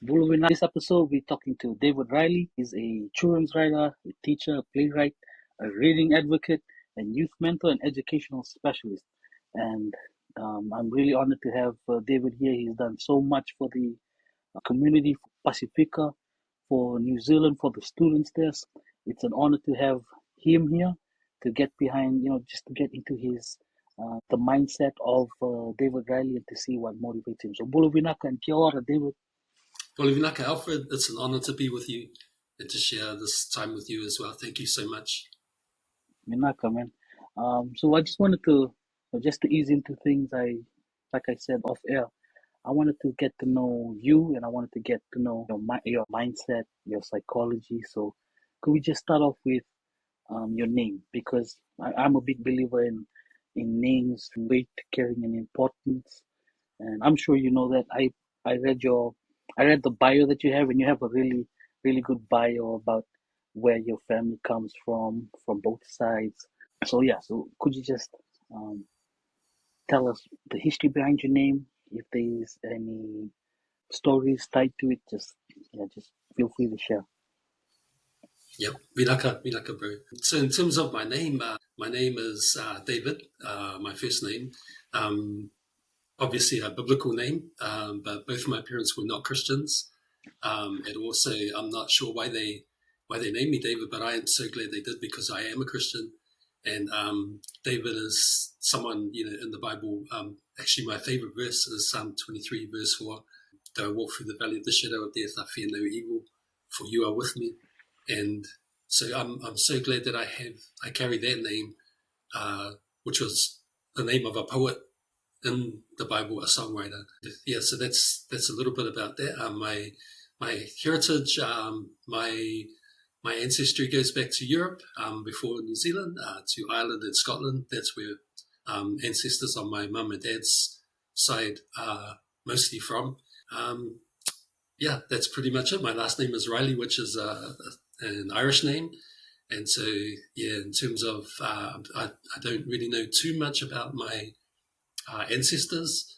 This episode, we're talking to David Riley. He's a children's writer, a teacher, a playwright, a reading advocate, and youth mentor and educational specialist. And I'm really honored to have David here. He's done so much for the community, for Pacifica, for New Zealand, for the students there. So it's an honor to have him here to get behind, just to get into his the mindset of David Riley and to see what motivates him. So, Bulu Vinaka and Kia ora, David. Well, Alfred, it's an honor to be with you and to share this time with you as well. Thank you so much. Vinaka, man. So I just wanted to, just to ease into things, like I said off air, I wanted to get to know you and I wanted to get to know your mindset, your psychology. So could we just start off with your name? Because I'm a big believer in names, weight carrying an importance. And I'm sure you know that I read I read the bio that you have, and you have a really really good bio about where your family comes from both sides. So yeah, so could you just um, tell us the history behind your name? If there's any stories tied to it, just feel free to share. Yep, Vinaka, bro. So in terms of my name is David, my first name. Obviously a biblical name, but both my parents were not Christians. And also, I'm not sure why they named me David, but I am so glad they did because I am a Christian. And David is someone, in the Bible. Actually, my favorite verse is Psalm 23, verse 4. Though I walk through the valley of the shadow of death, I fear no evil, for you are with me. And so I'm so glad that I carry that name, which was the name of a poet in the Bible, a songwriter. Yeah, so that's a little bit about that. My heritage, my ancestry goes back to Europe before New Zealand, to Ireland and Scotland. That's where ancestors on my mum and dad's side are mostly from. Um, yeah, that's pretty much it. My last name is Riley, which is an Irish name. And so, yeah, in terms of, I don't really know too much about my ancestors.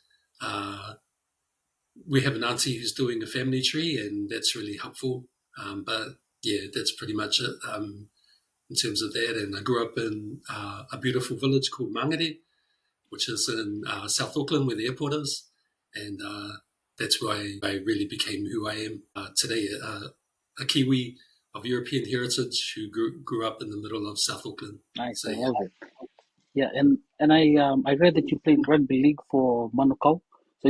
We have an auntie who's doing a family tree, and that's really helpful. But yeah, that's pretty much it in terms of that. And I grew up in a beautiful village called Mangere, which is in South Auckland, where the airport is. And that's why I really became who I am today, a Kiwi of European heritage who grew up in the middle of South Auckland. Nice, So I yeah. love it. Yeah, and I read that you played rugby league for Manukau. So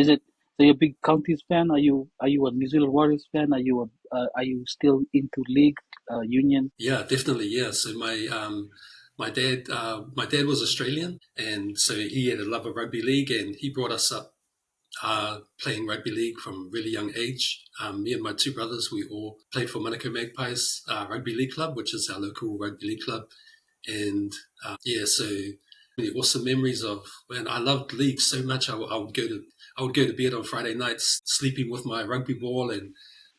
you're a big Counties fan? Are you a New Zealand Warriors fan? Are you still into league union? Yeah, definitely. Yeah. So my dad was Australian, and so he had a love of rugby league, and he brought us up playing rugby league from a really young age. Me and my two brothers, we all played for Manukau Magpies Rugby League Club, which is our local rugby league club. And yeah, so really awesome memories of when I loved league so much. I would go to bed on Friday nights, sleeping with my rugby ball and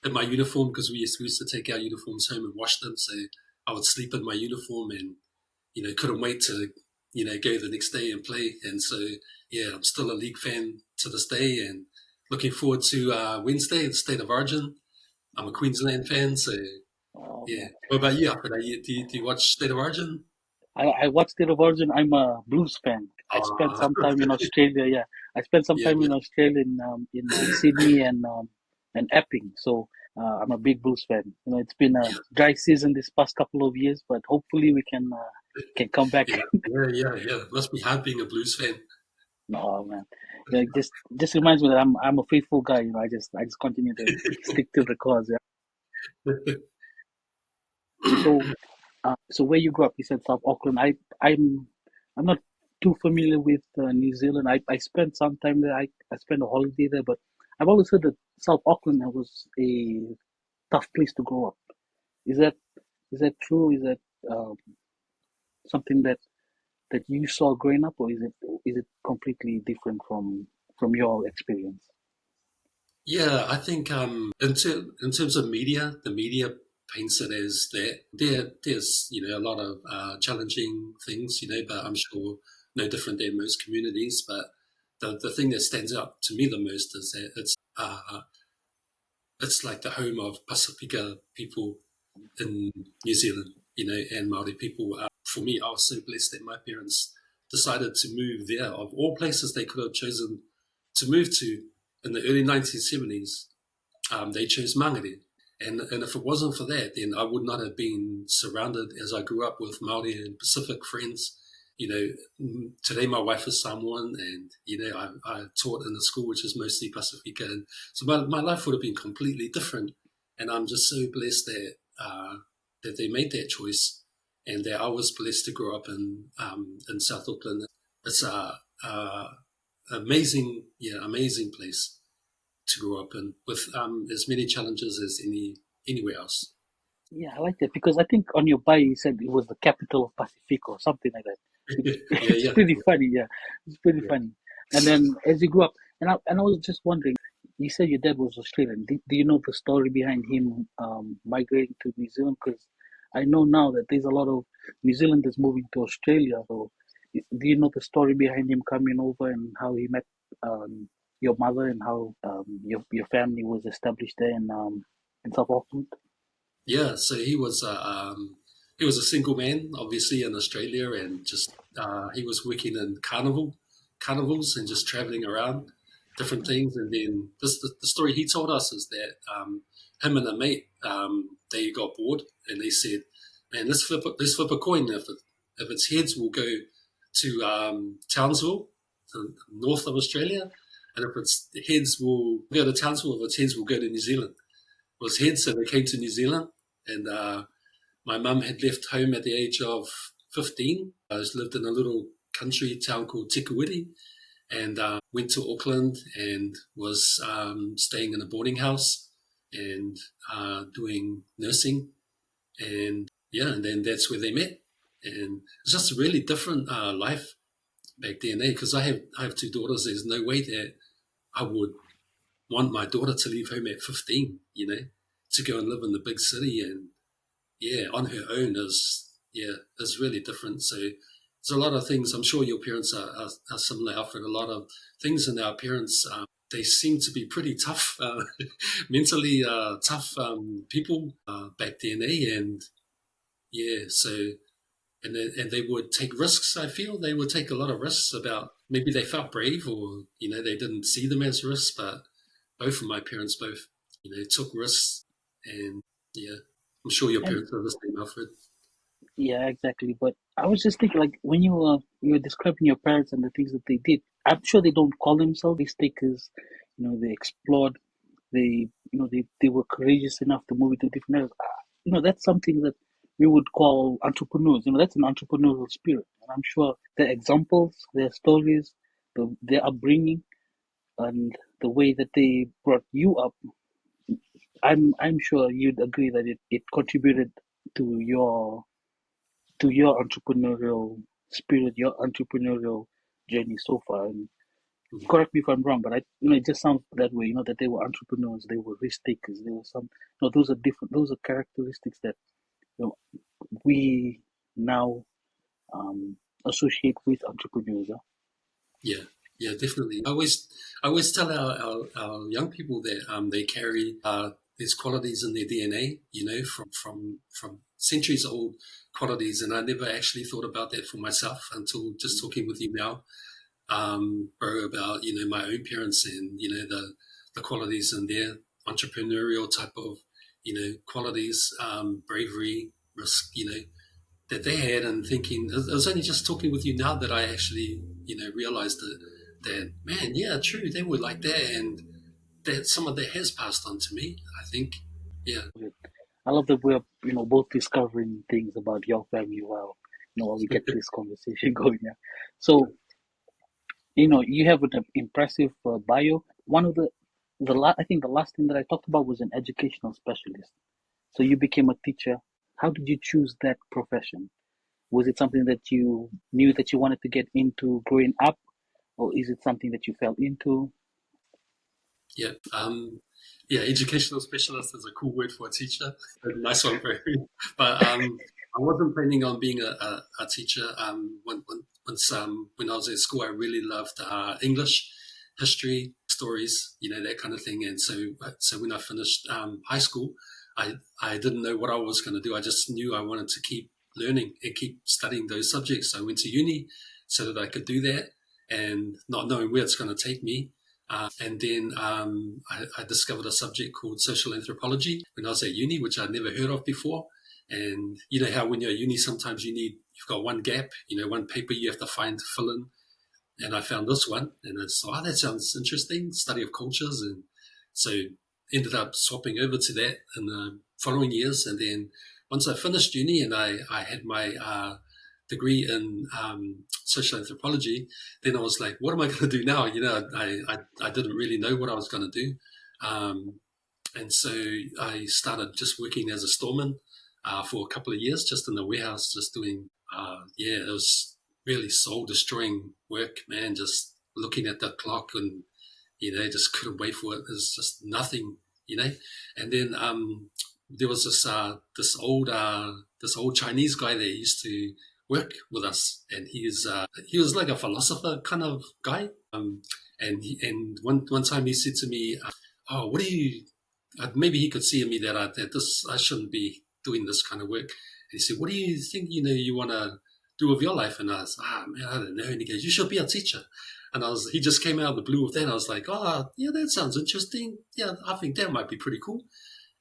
in my uniform because we used to take our uniforms home and wash them. So I would sleep in my uniform and couldn't wait to go the next day and play. And so yeah, I'm still a league fan to this day and looking forward to Wednesday, the State of Origin. I'm a Queensland fan, so Oh yeah. man, What about you? Do you watch State of Origin? I watched it of Origin. I'm a Blues fan. I spent Uh, some time in Australia. Yeah, I spent some yeah, time yeah. in Australia in Sydney and Epping. So I'm a big Blues fan. It's been a dry season this past couple of years, but hopefully we can come back. Yeah. It must be hard being a Blues fan. No man, just reminds me that I'm a faithful guy. I just continue to stick to the cause. Yeah. So so where you grew up, you said South Auckland. I'm not too familiar with New Zealand. I spent some time there. I spent a holiday there, but I've always heard that South Auckland was a tough place to grow up. Is that is that true? Is that um, something that you saw growing up, or is it completely different from your experience? Yeah, I think in terms of media, the media paints it as that there's a lot of challenging things, but I'm sure no different than most communities. But the thing that stands out to me the most is that it's like the home of Pacifica people in New Zealand, and Maori people. For me, I was so blessed that my parents decided to move there. Of all places they could have chosen to move to in the early 1970s, they chose Mangere. And if it wasn't for that, then I would not have been surrounded as I grew up with Maori and Pacific friends. Today my wife is Samoan, and I taught in a school which is mostly Pacifica, and so my life would have been completely different. And I'm just so blessed that they made that choice, and that I was blessed to grow up in South Auckland. It's a amazing place to grow up in, with as many challenges as anywhere else. Yeah, I like that because I think on your bio you said it was the capital of Pacific or something like that. It's, Yeah, it's yeah, pretty funny, yeah. It's pretty yeah. funny. And then as you grew up, and I was just wondering, you said your dad was Australian. Do you know the story behind him migrating to New Zealand? Because I know now that there's a lot of New Zealanders moving to Australia. So, do you know the story behind him coming over and how he met your mother and how your family was established there in South Auckland? Yeah, so he was a single man, obviously in Australia, and just he was working in carnivals, and just traveling around different things. And then the story he told us is that him and a mate they got bored, and they said, "Man, let's flip a coin. If its heads, will go to Townsville, to north of Australia, and if its heads will go to Townsville, if its heads will go to New Zealand." Was head, so they came to New Zealand, and my mum had left home at the age of 15. I lived in a little country town called Tikawiti, and went to Auckland and was staying in a boarding house and doing nursing, and yeah, and then that's where they met, and it's just a really different life back then, because I have two daughters. There's no way that I would want my daughter to leave home at 15, to go and live in the big city, and yeah, on her own is really different. So there's a lot of things. I'm sure your parents are similar, Alfred. A lot of things in our parents, they seem to be pretty tough, mentally tough people back then, eh? And yeah, so and they would take risks. I feel they would take a lot of risks. About maybe they felt brave, or they didn't see them as risks, but both of my parents both took risks, and yeah, I'm sure your And parents are the same, Alfred. yeah, exactly. But I was just thinking, like when you were describing your parents and the things that they did, I'm sure they don't call themselves risk takers. They explored. They were courageous enough to move into different areas. That's something that we would call entrepreneurs. That's an entrepreneurial spirit. And I'm sure their examples, their stories, their upbringing, and the way that they brought you up, I'm sure you'd agree that it contributed to your entrepreneurial spirit, your entrepreneurial journey so far. And Mhm. correct me if I'm wrong, but it just sounds that way. That they were entrepreneurs, they were risk takers, they were some. Those are different. Those are characteristics that you know, we now associate with entrepreneurs. Huh? Yeah, yeah, definitely. I always tell our young people that they carry these qualities in their DNA, from centuries old qualities, and I never actually thought about that for myself until just talking with you now, bro, about my own parents, and the qualities in their entrepreneurial type of qualities, bravery, risk, that they had, and thinking, I was only just talking with you now that I actually realized that man, yeah, true, they were like that, and that some of that has passed on to me, I think. Yeah. I love that we're both discovering things about your family while we get this conversation going. Yeah. Yeah. So you have an impressive bio. One of I think the last thing that I talked about was an educational specialist. So you became a teacher. How did you choose that profession? Was it something that you knew that you wanted to get into growing up, or is it something that you fell into? Yeah. Yeah, educational specialist is a cool word for a teacher. A nice one, bro. But I wasn't planning on being a teacher. When I was at school, I really loved English, history, stories, that kind of thing. And so when I finished high school, I didn't know what I was going to do. I just knew I wanted to keep learning and keep studying those subjects. So I went to uni so that I could do that, and not knowing where it's going to take me. And then I discovered a subject called social anthropology when I was at uni, which I'd never heard of before. And you know how when you're at uni, sometimes you've got one gap, one paper you have to fill in. And I found this one, and I thought, that sounds interesting, study of cultures. And so ended up swapping over to that in the following years. And then once I finished uni and I had my degree in social anthropology, then I was like, what am I going to do now? I didn't really know what I was going to do. And so I started just working as a storeman for a couple of years, just in the warehouse, just doing, it was really soul destroying work, man, just looking at the clock and, just couldn't wait for it. There's just nothing, and then there was this old Chinese guy that used to work with us, and he was like a philosopher kind of guy. And one time he said to me, "Oh, what do you?" Maybe he could see in me that I shouldn't be doing this kind of work. And he said, "What do you think? You want to do with your life?" And I was, man, I don't know. And he goes, "You should be a teacher." And he just came out of the blue with that. And I was like, "Oh, yeah, that sounds interesting. Yeah, I think that might be pretty cool."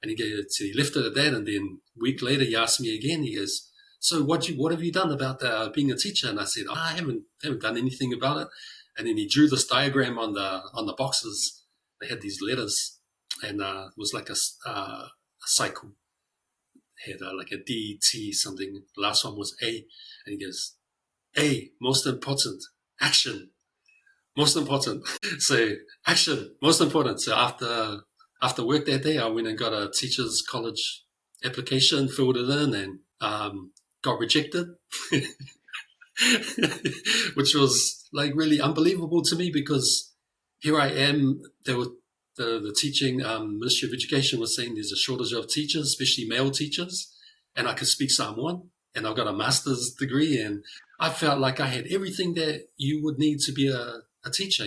And he left it at that. And then a week later, he asked me again. He goes, "So what have you done about being a teacher?" And I said, "I haven't done anything about it." And then he drew this diagram on the boxes. They had these letters, and it was like a cycle. It had like a D, T, something. The last one was A. And he goes, "A, most important, action, most important." So action, most important. So after work that day, I went and got a teacher's college application, filled it in, and got rejected, which was like really unbelievable to me because here I am. The teaching Ministry of Education was saying there's a shortage of teachers, especially male teachers, and I could speak Samoan, and I've got a master's degree, and I felt like I had everything that you would need to be a teacher,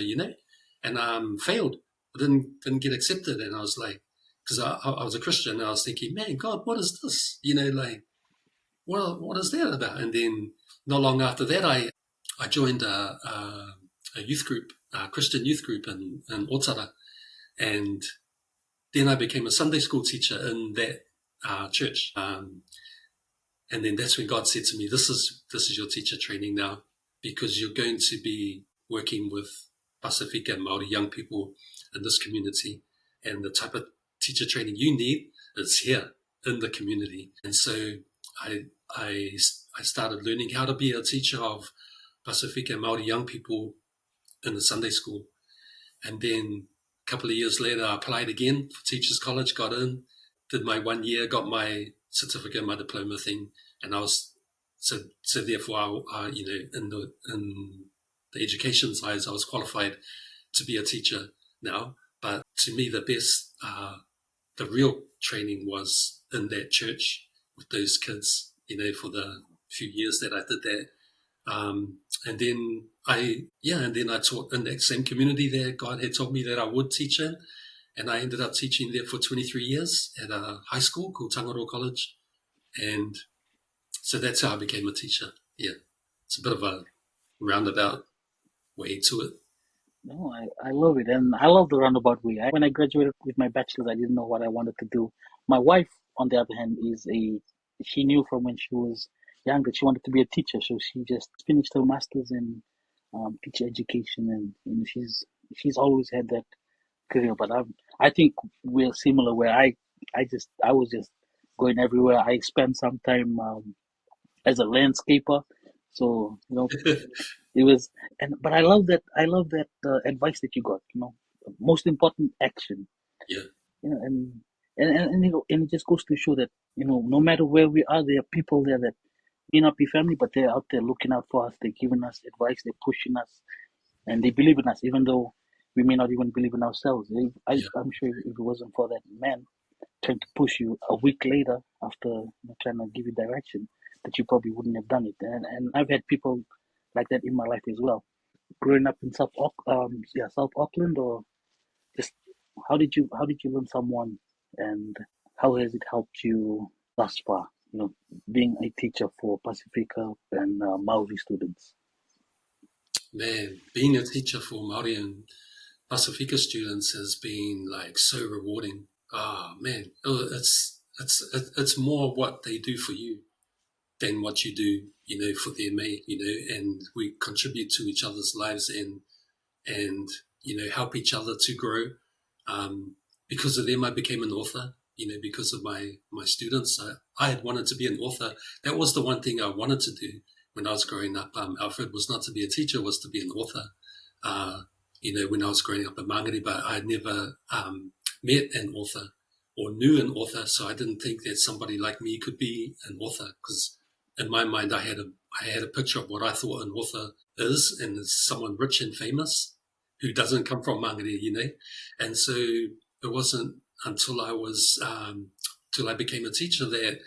and failed. I didn't get accepted, and I was like, because I was a Christian, and I was thinking, man, God, what is this? Like, what is that about? And then not long after that, I joined a youth group, a Christian youth group in Tora, and then I became a Sunday school teacher in that church. And then that's when God said to me, this is your teacher training now, because you're going to be working with Pasifika and Māori young people in this community, and the type of teacher training you need is here in the community. And so I started learning how to be a teacher of Pasifika and Māori young people in the Sunday school. And then a couple of years later, I applied again for Teachers College, got in, did my 1 year, got my certificate, my diploma thing, and I was so therefore, in the education side, I was qualified to be a teacher now. But to me, the real training was in that church with those kids, for the few years that I did that. And then I taught in that same community that God had told me that I would teach in. And I ended up teaching there for 23 years at a high school called Tangaroa College. And so that's how I became a teacher. Yeah. It's a bit of a roundabout way to it. No, I love it. And I love the roundabout way. When I graduated with my bachelor's, I didn't know what I wanted to do. My wife, on the other hand, she knew from when she was young that she wanted to be a teacher. So she just finished her master's in teacher education. And she's always had that career. But I think we're similar where I was just going everywhere. I spent some time as a landscaper. So, it was, but I love that advice that you got. Most important, action. Yeah. And it just goes to show that no matter where we are, there are people there that may not be family, but they're out there looking out for us. They're giving us advice. They're pushing us, and they believe in us, even though we may not even believe in ourselves. I'm sure if it wasn't for that man trying to push you a week later after trying to give you direction, that you probably wouldn't have done it. And I've had people like that in my life as well. growing up in South Auckland, or just how did you learn someone, and how has it helped you thus far? Being a teacher for Pacifica and Maori students. Man, being a teacher for Māori and Pacifica students has been like so rewarding. Ah, man, it's more what they do for you than what you do, for them, and we contribute to each other's lives and help each other to grow. Because of them, I became an author. Because of my students, I had wanted to be an author. That was the one thing I wanted to do when I was growing up. Alfred was not to be a teacher, was to be an author. Uh, when I was growing up in Mangere, but I had never met an author or knew an author, so I didn't think that somebody like me could be an author. Because in my mind, I had a picture of what I thought an author is, and it's someone rich and famous who doesn't come from Mangere. And so it wasn't until till I became a teacher that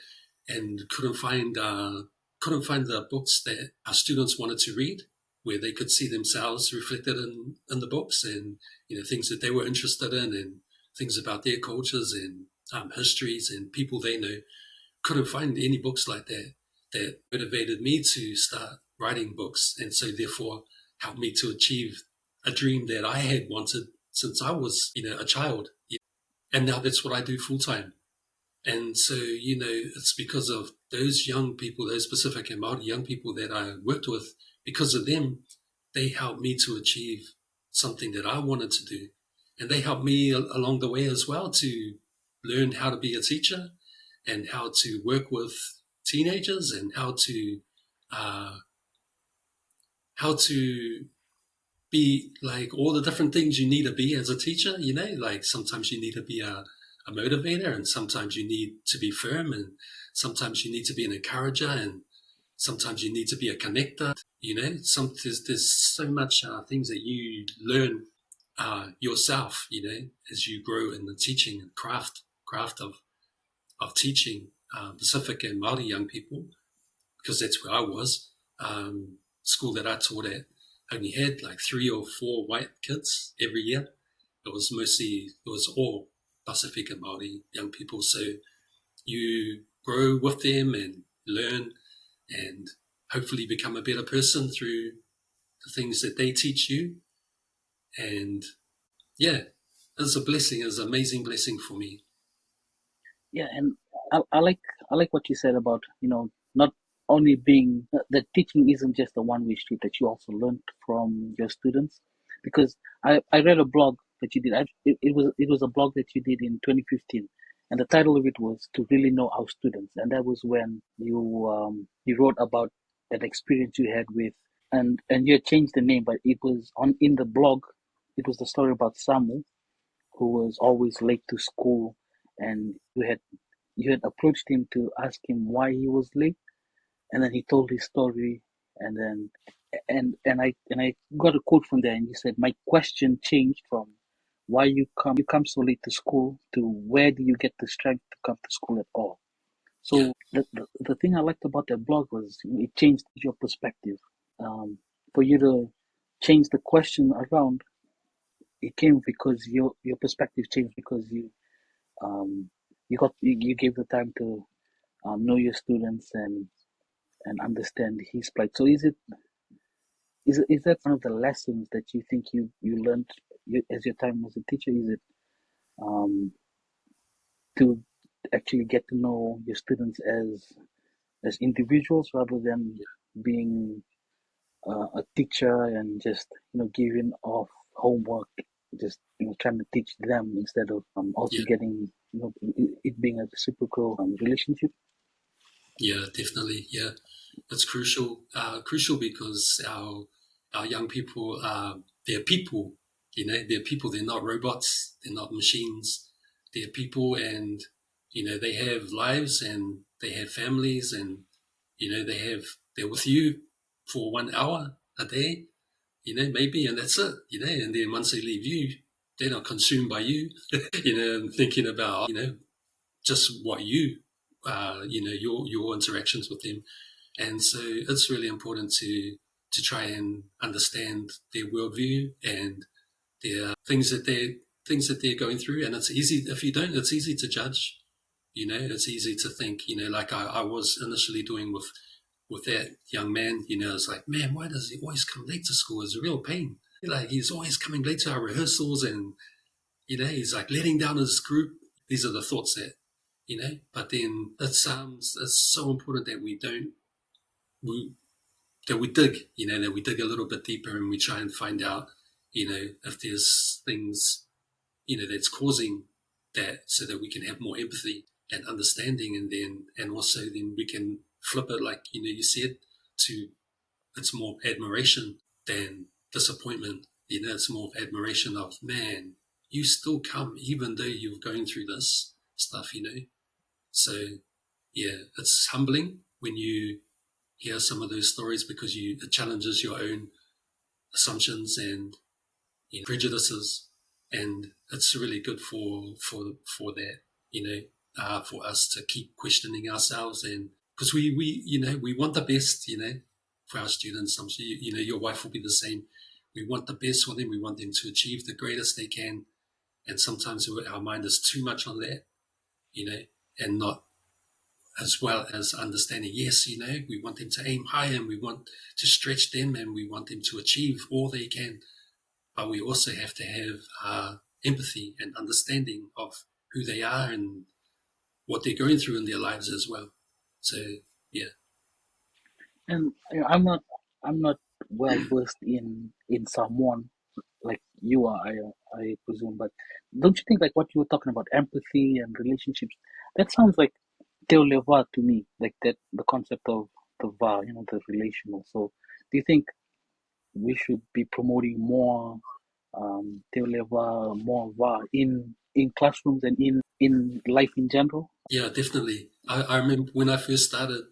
and couldn't find the books that our students wanted to read, where they could see themselves reflected in the books, and things that they were interested in, and things about their cultures and histories and people they know. Couldn't find any books like that motivated me to start writing books, and so therefore helped me to achieve a dream that I had wanted since I was a child. And now that's what I do full time. And so, it's because of those young people, those Pacific and Māori young people that I worked with. Because of them, they helped me to achieve something that I wanted to do. And they helped me along the way as well to learn how to be a teacher and how to work with teenagers, and uh, how to be like all the different things you need to be as a teacher. Like sometimes you need to be a motivator, and sometimes you need to be firm, and sometimes you need to be an encourager, and sometimes you need to be a connector. There's so much things that you learn yourself, as you grow in the teaching and craft of teaching Pacific and Māori young people, because that's where I was. School that I taught at only had like 3 or 4 white kids every year. It was all Pacifica Māori young people. So you grow with them and learn, and hopefully become a better person through the things that they teach you. And yeah, it's a blessing. It's an amazing blessing for me. Yeah, and I like what you said about not only being that teaching isn't just a one-way street, that you also learned from your students, because I read a blog that you did. It was a blog that you did in 2015, and the title of it was "To Really Know Our Students," and that was when you wrote about an experience you had with, and you had changed the name, but it was on in the blog. It was the story about Samu, who was always late to school, and you had approached him to ask him why he was late, and then he told his story, and then and I got a quote from there, and you said, "My question changed from why you come so late to school to where do you get the strength to come to school at all." Yeah, So the thing I liked about that blog was it changed your perspective. For you to change the question around, it came because your perspective changed, because um, you gave the time to know your students and understand his plight. So is that one of the lessons that you think you learned as your time as a teacher? Is it um, to actually get to know your students as individuals rather than being a teacher and just giving off homework, just trying to teach them instead of also yeah, getting it being a reciprocal relationship? yeah, definitely. Yeah, it's crucial. Crucial because our young people they're people. They're people. They're not robots. They're not machines. They're people, and they have lives, and they have families, and they're with you for 1 hour a day. Maybe, and that's it. And then once they leave you, they're not consumed by you. And thinking about just what your interactions with them. And so it's really important to to try and understand their worldview and their things that they're going through. And it's easy if you don't. It's easy to judge. It's easy to think. Like I was initially doing with that young man. It's like, man, why does he always come late to school? It's a real pain. Like he's always coming late to our rehearsals, and he's like letting down his group. These are the thoughts that. But then it's so important that we don't we that we dig, that we dig a little bit deeper and we try and find out, if there's things, that's causing that, so that we can have more empathy and understanding, and also then we can flip it, like, you said, to it's more admiration than disappointment. It's more of admiration of, man, you still come even though you're going through this stuff. So, yeah, it's humbling when you hear some of those stories, because it challenges your own assumptions and prejudices, and it's really good for that, for us to keep questioning ourselves, and because we want the best, for our students. I'm sure your wife will be the same. We want the best for them. We want them to achieve the greatest they can, and sometimes our mind is too much on that, and not as well as understanding, yes, we want them to aim high, and we want to stretch them, and we want them to achieve all they can. But we also have to have empathy and understanding of who they are and what they're going through in their lives as well. So, yeah. And I'm not well versed in Samoan like you are, I presume. But don't you think like what you were talking about, empathy and relationships, that sounds like Teoleva to me, like that the concept of the VAR, the relational. So do you think we should be promoting more Teoleva, more VAR in classrooms and in life in general? Yeah, definitely. I remember when I first started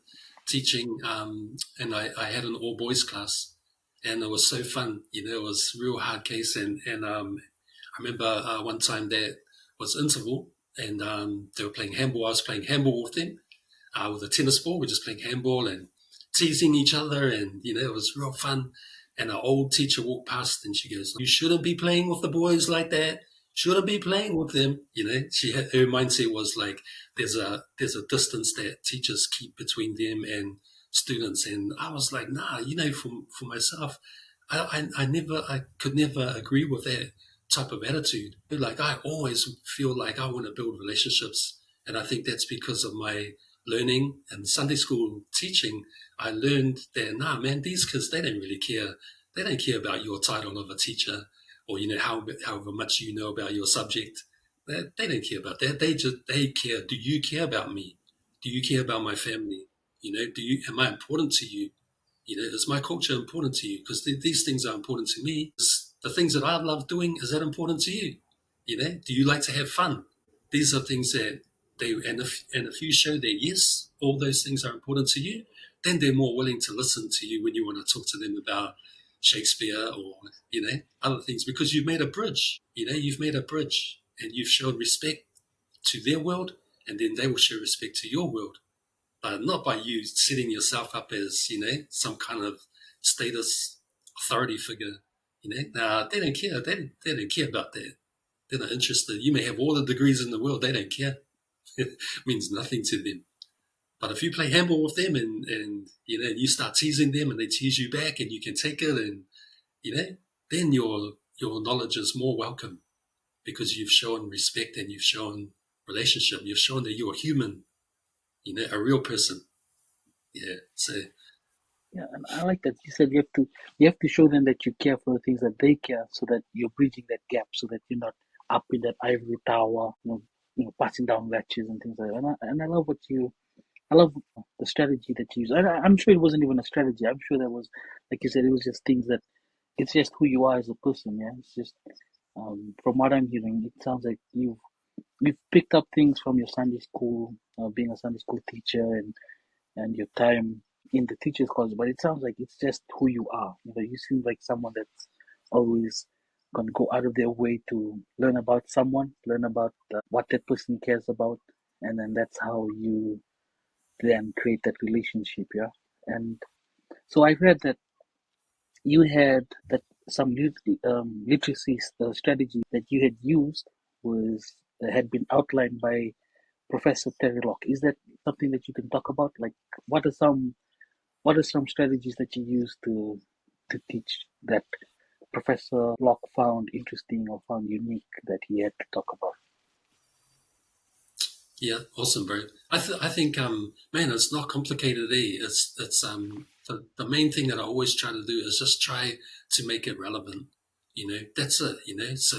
teaching, and I had an all boys class, and it was so fun. It was a real hard case, and I remember one time that was interval, and they were playing handball. I was playing handball with them, with a tennis ball. We're just playing handball and teasing each other, and it was real fun. And our old teacher walked past, and she goes, "You shouldn't be playing with the boys like that. Shouldn't be playing with them." Her mindset was like, there's a distance that teachers keep between them and students, and I was like, nah, for myself, I could never agree with that type of attitude. Like, I always feel like I want to build relationships, and I think that's because of my learning and Sunday school teaching. I learned that, nah, man, these kids, they don't really care. They don't care about your title of a teacher, or however much you know about your subject. They don't care about that. They care. Do you care about me? Do you care about my family? Am I important to you? Is my culture important to you? Because these things are important to me. The things that I love doing, is that important to you? Do you like to have fun? These are things that and if you show that, yes, all those things are important to you, then they're more willing to listen to you when you want to talk to them about Shakespeare, or other things, because you've made a bridge. You've made a bridge, and you've shown respect to their world, and then they will show respect to your world, but not by you setting yourself up as, some kind of status authority figure. Nah, they don't care. They don't care about that. They're not interested. You may have all the degrees in the world. They don't care. It means nothing to them. But if you play handball with them, and you start teasing them, and they tease you back, and you can take it, and then your knowledge is more welcome, because you've shown respect, and you've shown relationship. You've shown that you're a human, a real person. Yeah. So Yeah, and I like that you said you have to show them that you care for the things that they care, so that you're bridging that gap, so that you're not up in that ivory tower, passing down latches and things like that. And I love I love the strategy that you use. I'm sure it wasn't even a strategy. I'm sure that was, like you said, it was just things that it's just who you are as a person. Yeah, it's just from what I'm hearing, it sounds like you've picked up things from your Sunday school, being a Sunday school teacher, and your time in the teachers college, but it sounds like it's just who you are. You seem like someone that's always gonna go out of their way to learn about someone, learn about what that person cares about, and then that's how you then create that relationship. Yeah, and so I read that you had that some literacy strategy that you had used was had been outlined by Professor Terry Locke. Is that something that you can talk about? Like, what are some strategies that you use to teach that Professor Locke found interesting or found unique that he had to talk about? Yeah, awesome, bro. I think man, it's not complicated. It's the main thing that I always try to do is just try to make it relevant. That's it. So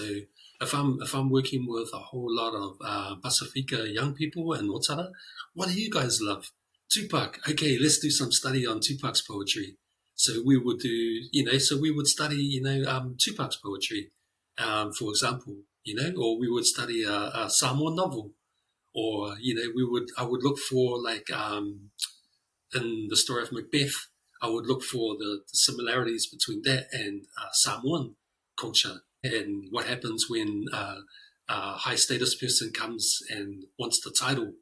if I'm working with a whole lot of Pacifica young people in Otara, what do you guys love? Tupac. Okay, let's do some study on Tupac's poetry. So we would do, so we would study, Tupac's poetry, for example, or we would study a Samoan novel, or I would look for, like, in the story of Macbeth, I would look for the similarities between that and Samoan culture, and what happens when a high status person comes and wants the title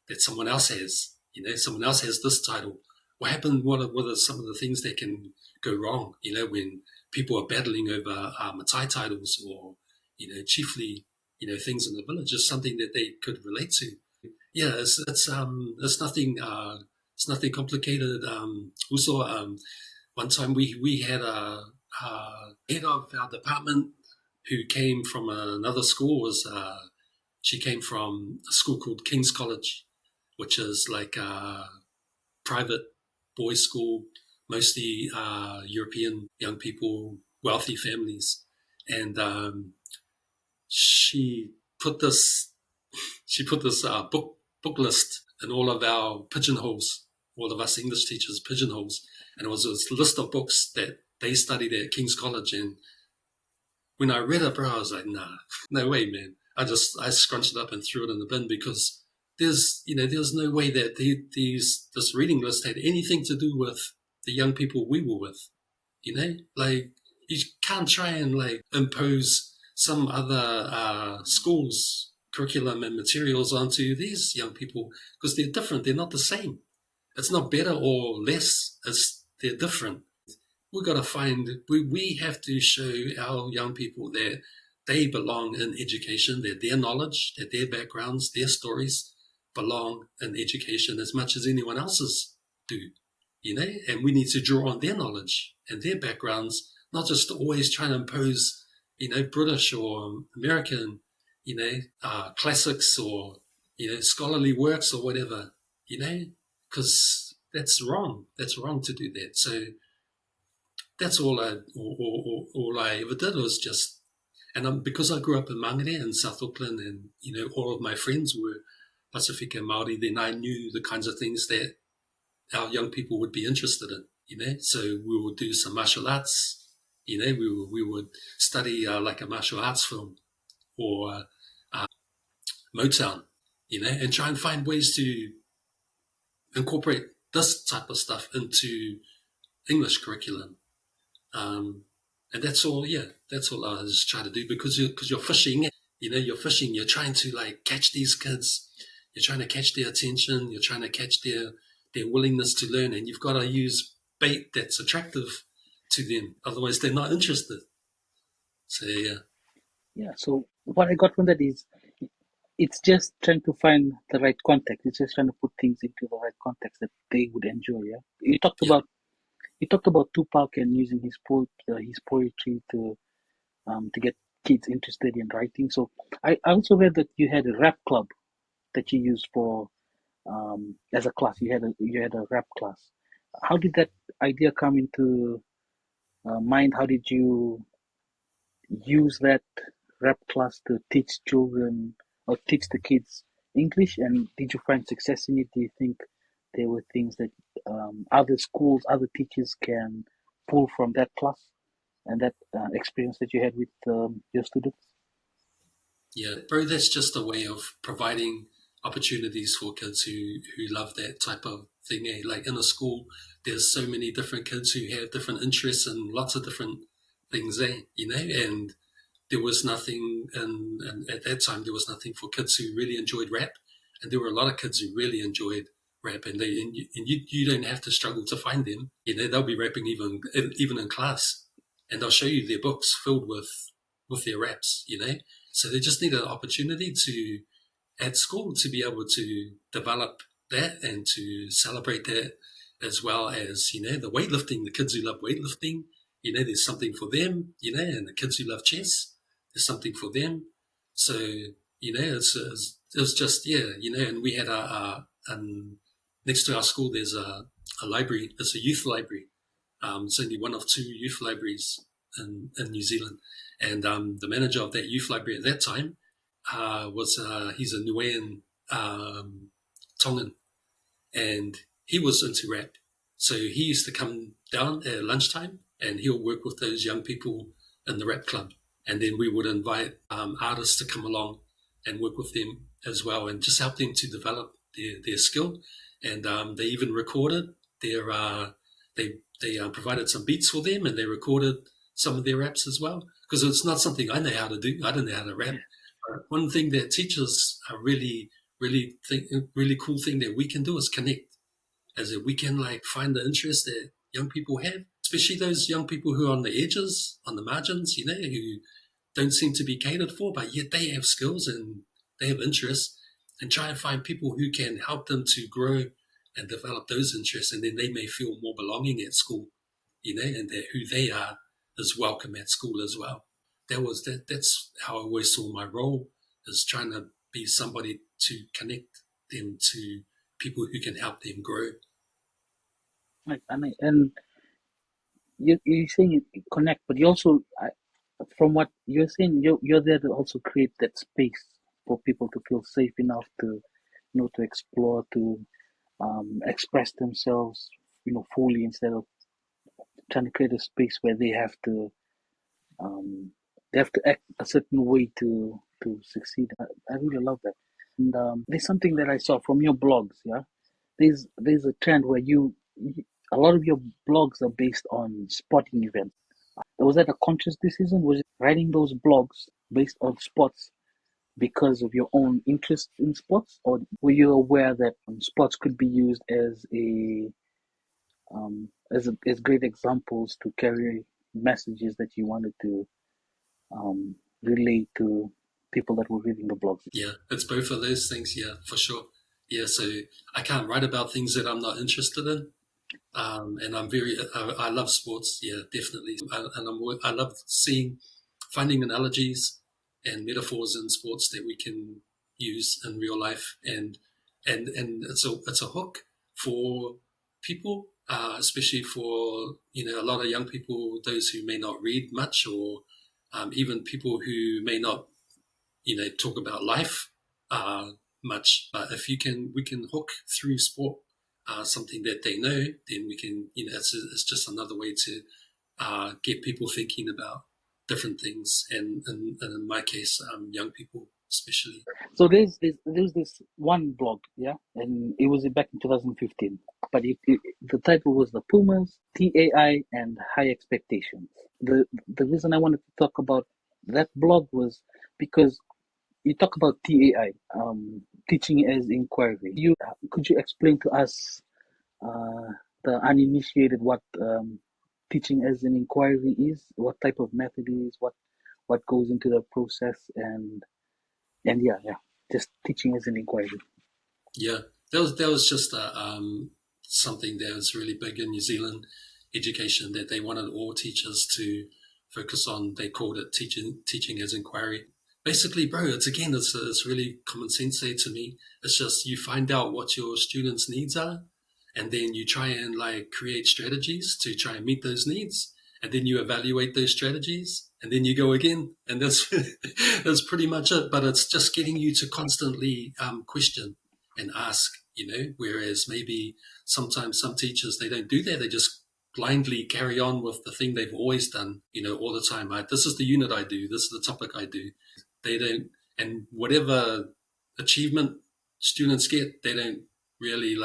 that someone else has. Someone else has this title. What happened? What are some of the things that can go wrong? When people are battling over Matai titles, or chiefly things in the village, is something that they could relate to. Yeah, it's nothing complicated. Also, one time we had a head of our department who came from another school. She came from a school called King's College, which is like a private boys' school, mostly European young people, wealthy families, and she put this she put this book list in all of our pigeonholes, all of us English teachers' pigeonholes, and it was this list of books that they studied at King's College. And when I read it, bro, I was like, nah, no way, man. I scrunched it up and threw it in the bin, because there's no way that this reading list had anything to do with the young people we were with. Like, you can't try and, like, impose some other schools curriculum and materials onto these young people, because they're different. They're not the same. It's not better or less. They're different. We have to show our young people that they belong in education, that their knowledge, that their backgrounds, their stories belong in education as much as anyone else's do. And we need to draw on their knowledge and their backgrounds, not just always trying to impose, British or American, classics, or, scholarly works or whatever, because that's wrong. That's wrong to do that. So that's all I ever did was just, and because I grew up in Mangere in South Auckland, and all of my friends were Pacifica Maori, then I knew the kinds of things that our young people would be interested in. So we would do some martial arts. We would study like a martial arts film, or Motown, and try and find ways to incorporate this type of stuff into English curriculum. Um, and that's all. Yeah, that's all I was trying to do, because you're fishing. You're fishing. You're trying to, like, catch these kids. You're trying to catch their attention. You're trying to catch their willingness to learn, and you've got to use bait that's attractive to them. Otherwise, they're not interested. So yeah, Yeah. So what I got from that is it's just trying to find the right context. It's just trying to put things into the right context that they would enjoy. Yeah. yeah, You talked about Tupac and using his poetry to get kids interested in writing. So I also read that you had a rap club that you used for as a class. You had a rap class. How did that idea come into mind? How did you use that rap class to teach children or teach the kids English? And did you find success in it? Do you think there were things that other schools, other teachers can pull from that class and that experience that you had with your students? yeah, bro. That's just a way of providing opportunities for kids who love that type of thing. Like, in a school, there's so many different kids who have different interests and lots of different things. And there was nothing, and at that time there was nothing for kids who really enjoyed rap, and there were a lot of kids who really enjoyed rap, and you don't have to struggle to find them. They'll be rapping even in class, and they'll show you their books filled with their raps. So they just need an opportunity to at school to be able to develop that and to celebrate that, as well as the weightlifting. The kids who love weightlifting, there's something for them. And the kids who love chess, there's something for them. So it's just, and we had next to our school there's a library. It's a youth library. It's only one of two youth libraries in New Zealand, and the manager of that youth library at that time he's a Niuean Tongan, and he was into rap. So he used to come down at lunchtime, and he'll work with those young people in the rap club, and then we would invite artists to come along and work with them as well, and just help them to develop their skill. And they even recorded their they provided some beats for them, and they recorded some of their raps as well, because it's not something I know how to do. I don't know how to rap. One thing that teachers are really cool thing that we can do is connect, as if we can find the interest that young people have, especially those young people who are on the edges, on the margins, who don't seem to be catered for, but yet they have skills and they have interests, and try and find people who can help them to grow and develop those interests, and then they may feel more belonging at school, and that who they are is welcome at school as well. That's how I always saw my role, is trying to be somebody to connect them to people who can help them grow. Right, and you're saying connect, but you also, from what you're saying, you're there to also create that space for people to feel safe enough to, to explore, to express themselves, fully, instead of trying to create a space where um, they have to act a certain way to succeed. I really love that. And there's something that I saw from your blogs. Yeah, there's a trend where a lot of your blogs are based on sporting events. Was that a conscious decision? Was it writing those blogs based on sports because of your own interest in sports, or were you aware that sports could be used as great examples to carry messages that you wanted to relate to people that were reading the blogs? Yeah, it's both of those things. Yeah, for sure. Yeah, so I can't write about things that I'm not interested in. And I love sports. Yeah, definitely. I love finding analogies and metaphors in sports that we can use in real life, and it's a hook for people, especially for a lot of young people, those who may not read much, or even people who may not talk about life much. But if we can hook through sport something that they know, then we can, it's just another way to get people thinking about different things, and in my case, young people especially. So there's this one blog, yeah, and it was back in 2015. But the title was the Pumas, TAI, and High Expectations. The reason I wanted to talk about that blog was because you talk about TAI, teaching as inquiry. Could you explain to us, uh, the uninitiated, what teaching as an inquiry is, what type of method is, what goes into the process, and yeah, just teaching as an inquiry. Yeah, that was just something that was really big in New Zealand education, that they wanted all teachers to focus on. They called it teaching as inquiry. Basically, bro, it's really common sense to me. It's just you find out what your students' needs are, and then you try and create strategies to try and meet those needs, and then you evaluate those strategies, and then you go again, and that's that's pretty much it. But it's just getting you to constantly question and ask, whereas maybe sometimes some teachers, they don't do that. They just blindly carry on with the thing they've always done, all the time. Right? This is the unit I do. This is the topic I do. They don't, and whatever achievement students get, they don't really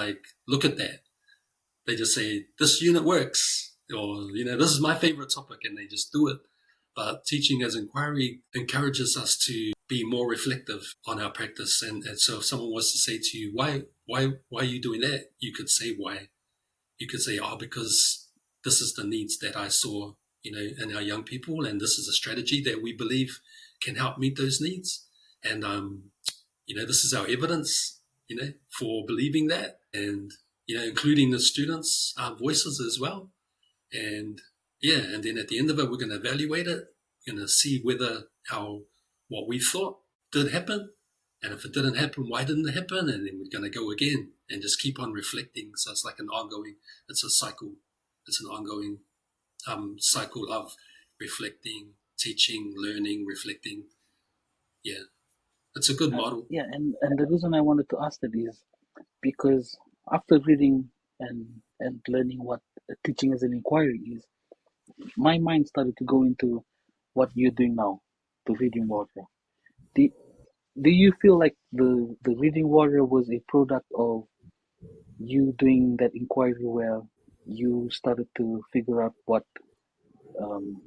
look at that. They just say, this unit works, or, this is my favorite topic, and they just do it But teaching as inquiry encourages us to be more reflective on our practice. And so if someone was to say to you, why are you doing that? You could say why. You could say, oh, because this is the needs that I saw, in our young people, and this is a strategy that we believe can help meet those needs. And, this is our evidence, for believing that, and, including the students' voices as well. And yeah, and then at the end of it, we're going to evaluate it. We're going to see whether what we thought did happen. And if it didn't happen, why didn't it happen? And then we're going to go again and just keep on reflecting. So it's like it's a cycle. It's an ongoing cycle of reflecting, teaching, learning, reflecting. Yeah, it's a good model. Yeah, and the reason I wanted to ask that is because after reading and learning what teaching as an inquiry is, my mind started to go into what you're doing now, the reading warrior. Do, do you feel like the reading warrior was a product of you doing that inquiry where you started to figure out um,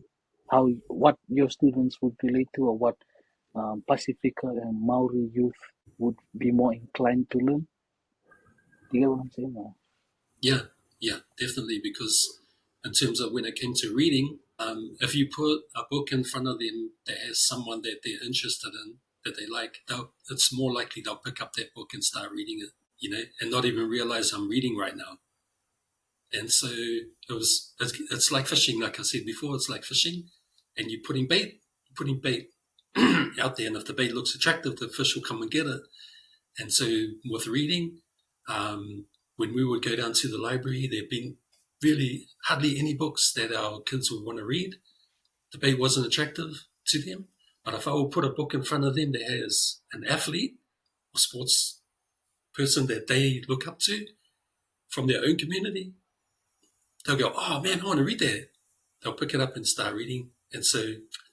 what your students would relate to, or what Pacifica and Maori youth would be more inclined to learn? Do you get what I'm saying? Or? Yeah, yeah, definitely. Because in terms of when it came to reading, if you put a book in front of them that has someone that they're interested in, that they like, it's more likely they'll pick up that book and start reading it, and not even realize I'm reading right now. And so it's like fishing, like I said before, it's like fishing, and you're putting bait out there, and if the bait looks attractive, the fish will come and get it. And so with reading, when we would go down to the library, there'd been really hardly any books that our kids would want to read. The bait wasn't attractive to them. But if I would put a book in front of them that has an athlete or sports person that they look up to from their own community, they'll go, oh man, I want to read that. They'll pick it up and start reading. And so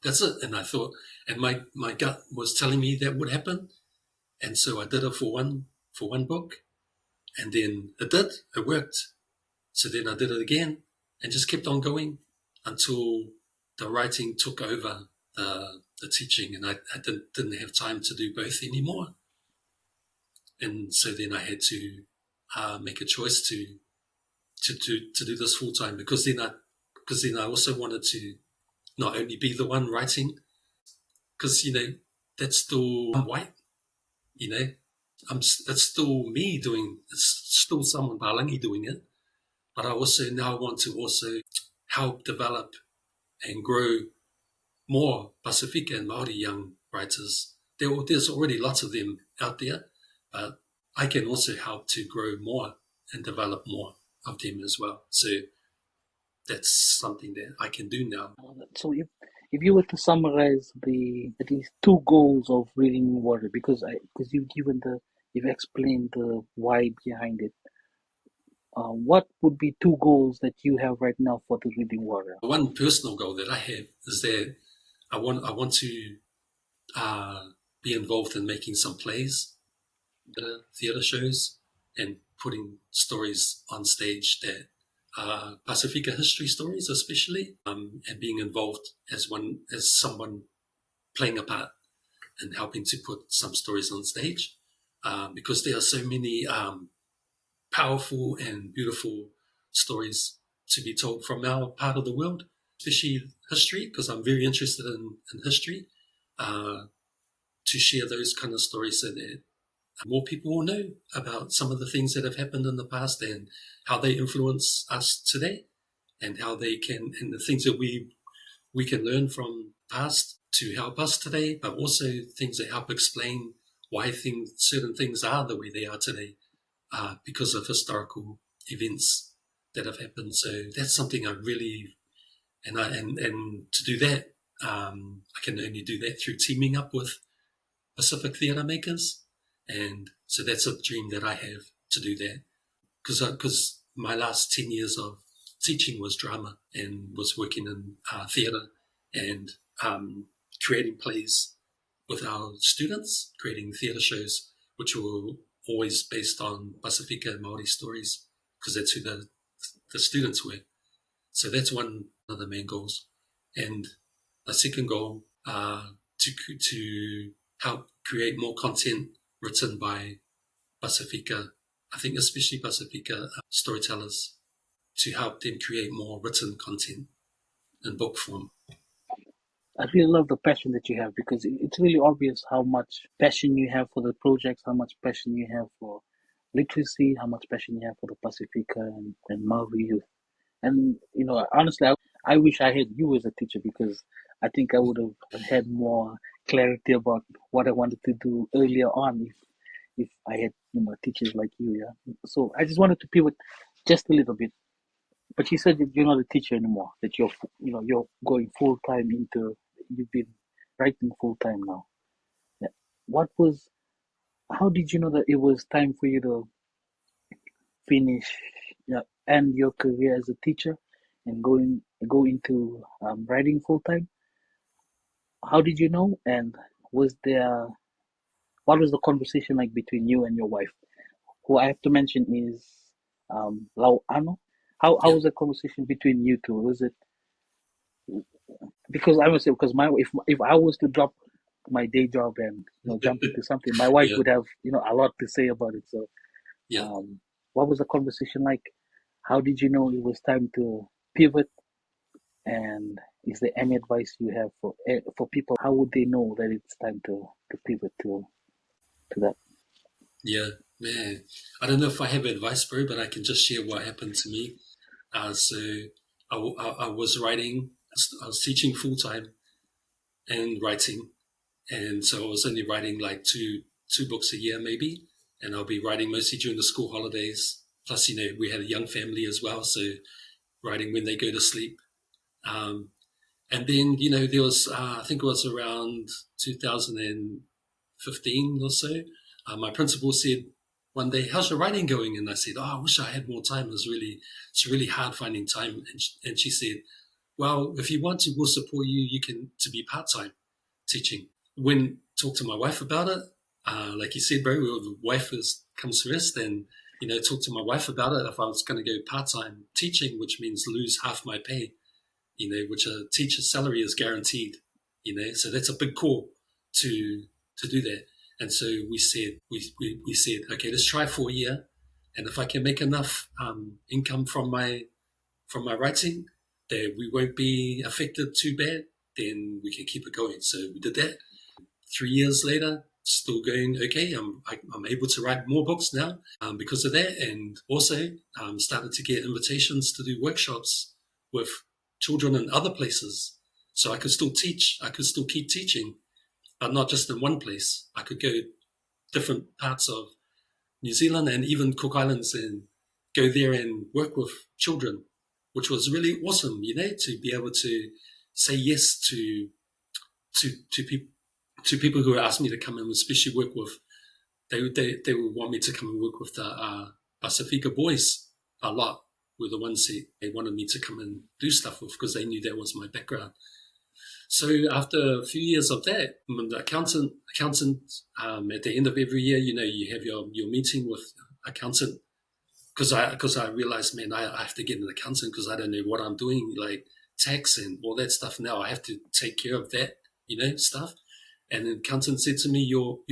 that's it. And I thought, and my gut was telling me that would happen. And so I did it for one book. And then it worked. So then I did it again and just kept on going until the writing took over the teaching, and I didn't have time to do both anymore. And so then I had to make a choice to do this full time, because then I also wanted to not only be the one writing, because that's still white, it's still me doing, it's still someone Balangi doing it, but I also now want to also help develop and grow more Pacifica and Maori young writers. There's already lots of them out there, but I can also help to grow more and develop more of them as well. So that's something that I can do now. So if you were to summarize the at least two goals of reading water, because you've explained the why behind it. What would be two goals that you have right now for the reading warrior? One personal goal that I have is that I want to be involved in making some plays, theatre shows, and putting stories on stage that are Pacifica history stories, especially, and being involved as someone playing a part and helping to put some stories on stage, because there are so many powerful and beautiful stories to be told from our part of the world, especially history, because I'm very interested in history, to share those kind of stories so that more people will know about some of the things that have happened in the past and how they influence us today, and how they can, and the things that we can learn from past to help us today, but also things that help explain why certain things are the way they are today, because of historical events that have happened. So that's something I really, and to do that, I can only do that through teaming up with Pacific theatre makers. And so that's a dream that I have, to do that. Because my last 10 years of teaching was drama, and was working in theatre and creating plays with our students, creating theatre shows, which were always based on Pacifica and Maori stories, because that's who the students were. So that's one of the main goals. And a second goal to help create more content written by Pacifica. I think especially Pacifica storytellers, to help them create more written content in book form. I really love the passion that you have because it's really obvious how much passion you have for the projects, how much passion you have for literacy, how much passion you have for the Pacifica and Maori youth. And honestly, I wish I had you as a teacher because I think I would have had more clarity about what I wanted to do earlier on if I had teachers like you. Yeah. So I just wanted to pivot just a little bit. But you said that you're not a teacher anymore. That you're going full time into. You've been writing full time now. Yeah. What was? How did you know that it was time for you to finish, end your career as a teacher, and go into writing full time? How did you know? And was there? What was the conversation like between you and your wife, who I have to mention is Lau Ano? How Yeah. was the conversation between you two? Was it because I would say because my if I was to drop my day job and jump into something, my wife Yeah. would have a lot to say about it. So, Yeah. what was the conversation like? How did you know it was time to pivot? And is there any advice you have for people? How would they know that it's time to pivot to that? Yeah. Man, I don't know if I have advice, bro, but I can just share what happened to me. So I was writing, I was teaching full time and writing. And so I was only writing like two books a year, maybe. And I'll be writing mostly during the school holidays. Plus, we had a young family as well. So writing when they go to sleep. Um, and then, there was, I think it was around 2015 or so. My principal said one day, "How's your writing going?" And I said, "Oh, I wish I had more time. It's really hard finding time." And she said, "Well, if you want to, we'll support you. You can to be part time teaching." When talk to my wife about it, like you said, bro, the wife comes first, and talk to my wife about it. If I was going to go part time teaching, which means lose half my pay, which a teacher's salary is guaranteed, so that's a big call to do that. And so we said, okay, let's try for a year, and if I can make enough income from my writing that we won't be affected too bad, then we can keep it going. So we did that. 3 years later, still going okay. I'm able to write more books now because of that, and also started to get invitations to do workshops with children in other places. So I could still teach. I could still keep teaching, but not just in one place. I could go different parts of New Zealand and even Cook Islands and go there and work with children, which was really awesome. To be able to say yes to people who asked me to come and especially work with. They would want me to come and work with the Pacifica boys a lot. Were the ones that they wanted me to come and do stuff with because they knew that was my background. So after a few years of that, the accountant at the end of every year, you have your meeting with accountant because I realized, man, I have to get an accountant because I don't know what I'm doing, like tax and all that stuff. Now I have to take care of that, stuff. And the accountant said to me, "You're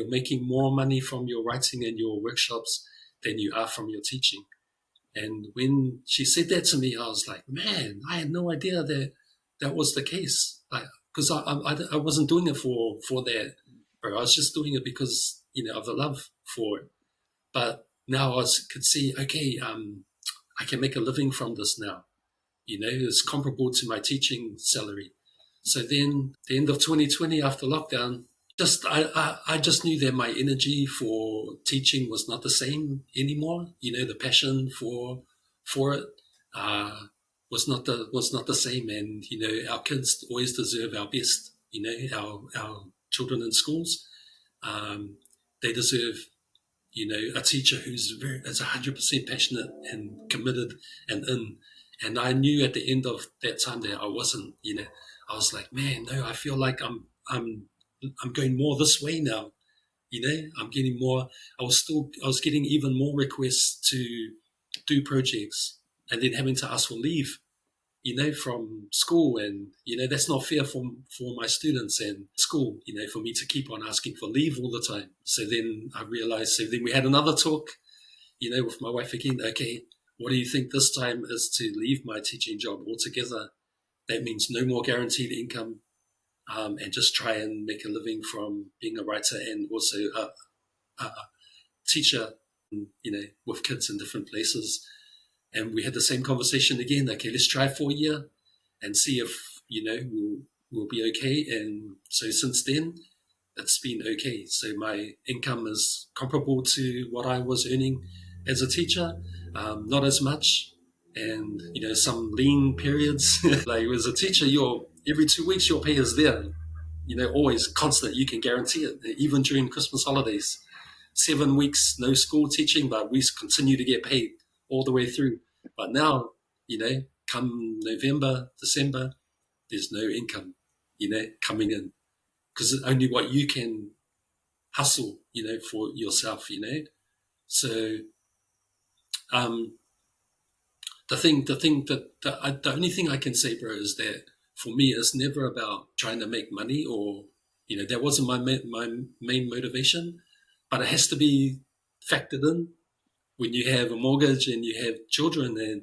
making more money from your writing and your workshops than you are from your teaching." And when she said that to me, I was like, "Man, I had no idea that that was the case." Because I wasn't doing it for that, bro. I was just doing it because of the love for it. But now could see, okay, I can make a living from this now. It's comparable to my teaching salary. So then, the end of 2020, after lockdown, I just knew that my energy for teaching was not the same anymore. The passion for it was not the same. And our kids always deserve our best. Our children in schools, they deserve a teacher is 100% passionate and committed and in. And I knew at the end of that time that I wasn't. I was like, man, no, I feel like I'm going more this way now. I'm getting more. I was getting even more requests to do projects, and then having to ask for leave. from school, and that's not fair for my students and school, for me to keep on asking for leave all the time. So then I realized. So then we had another talk, with my wife again. Okay, what do you think this time is to leave my teaching job altogether? That means no more guaranteed income, and just try and make a living from being a writer and also a teacher, with kids in different places. And we had the same conversation again. Okay, let's try for a year and see if we'll be okay. And so since then, it's been okay. So my income is comparable to what I was earning as a teacher, not as much. And some lean periods. Like as a teacher, your every 2 weeks your pay is there. Always constant. You can guarantee it, even during Christmas holidays. 7 weeks no school teaching, but we continue to get paid all the way through. But now, come November, December, there's no income, coming in, because it's only what you can hustle, for yourself. So um, the only thing I can say, bro, is that for me, it's never about trying to make money, or that wasn't my main motivation, but it has to be factored in when you have a mortgage and you have children, and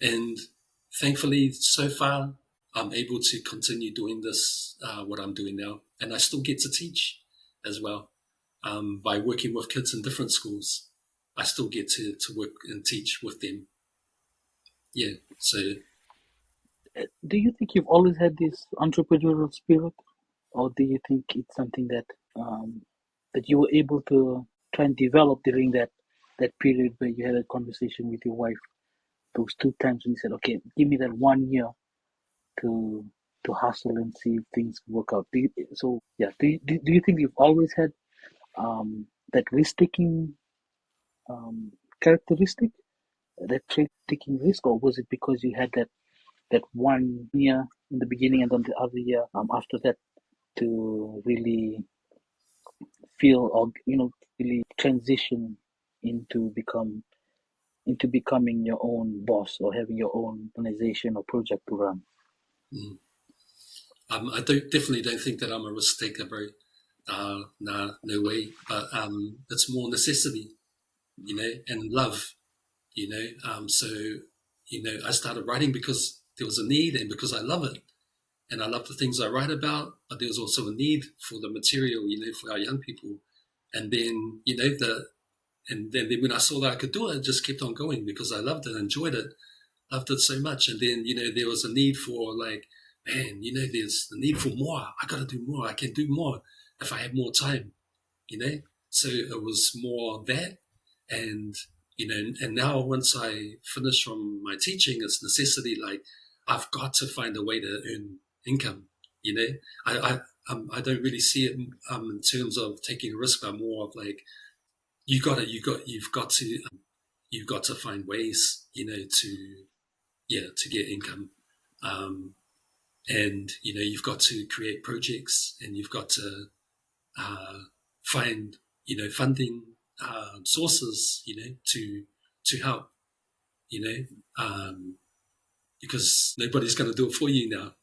and thankfully so far I'm able to continue doing this, what I'm doing now, and I still get to teach as well, by working with kids in different schools. I still get to work and teach with them. Yeah. So Do you think you've always had this entrepreneurial spirit, or do you think it's something um, that you were able to try and develop during that period where you had a conversation with your wife? Those two times when you said, "Okay, give me that 1 year to hustle and see if things work out." Yeah, do you think you've always had that risk taking um, characteristic, that trait taking risk, or was it because you had that 1 year in the beginning and then the other year after that to really feel, or really transition into becoming your own boss or having your own organization or project to run? mm, I definitely don't think that I'm a risk taker, bro. Nah, no way. But it's more necessity, and love. So I started writing because there was a need and because I love it, and I love the things I write about. But there was also a need for the material, for our young people. And then then when I saw that I could do it, I just kept on going because I loved it, enjoyed it, loved it so much. And then there was a need for, like, man, there's the need for more. I got to do more. I can do more if I have more time. you know. So it was more that, and and now once I finish from my teaching, it's necessity. Like, I've got to find a way to earn income. You know, I don't really see it in terms of taking a risk, but more of like, you've got to find ways, to get income. Um, and you've got to create projects, and you've got to uh, find funding sources, to help, you know because nobody's going to do it for you now.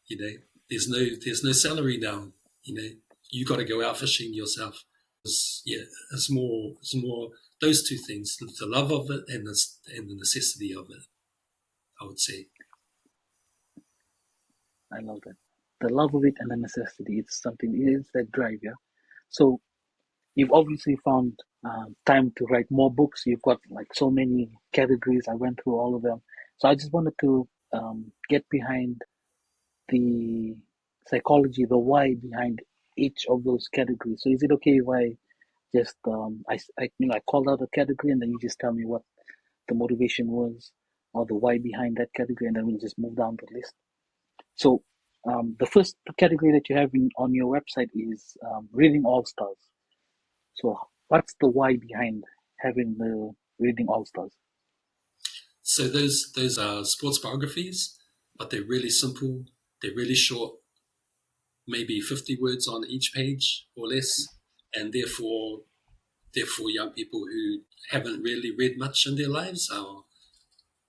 you know there's no salary now. You got to go out fishing yourself. Yeah, it's more those two things: the love of it and the necessity of it, I would say. I love that. The love of it and the necessity. It's something. It's that drive. Yeah. So you've obviously found time to write more books. You've got like so many categories. I went through all of them. So I just wanted to get behind the psychology, the why behind each of those categories. So is it okay if I just I called out a category and then you just tell me what the motivation was or the why behind that category, and then we'll just move down the list. So the first category that you have on your website is reading all stars. So what's the why behind having the reading all stars? So those are sports biographies, but they're really simple. They're really short, maybe 50 words on each page or less, and therefore young people who haven't really read much in their lives,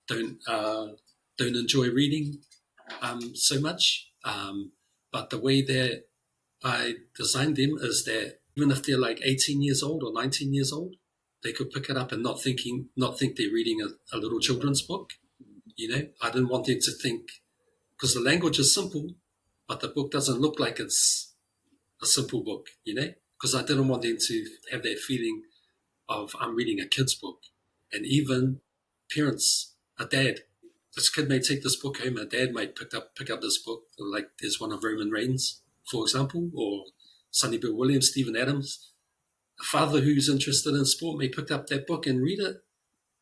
don't enjoy reading so much. But the way that I designed them is that even if they're like 18 years old or 19 years old, they could pick it up and not think they're reading a little children's book. I didn't want them to think, because the language is simple, but the book doesn't look like it's a simple book, because I didn't want them to have that feeling of I'm reading a kid's book. And even parents, a dad, this kid may take this book home, a dad might pick up this book, like there's one of Roman Reigns, for example, or Sonny Bill Williams, Stephen Adams. A father who's interested in sport may pick up that book and read it,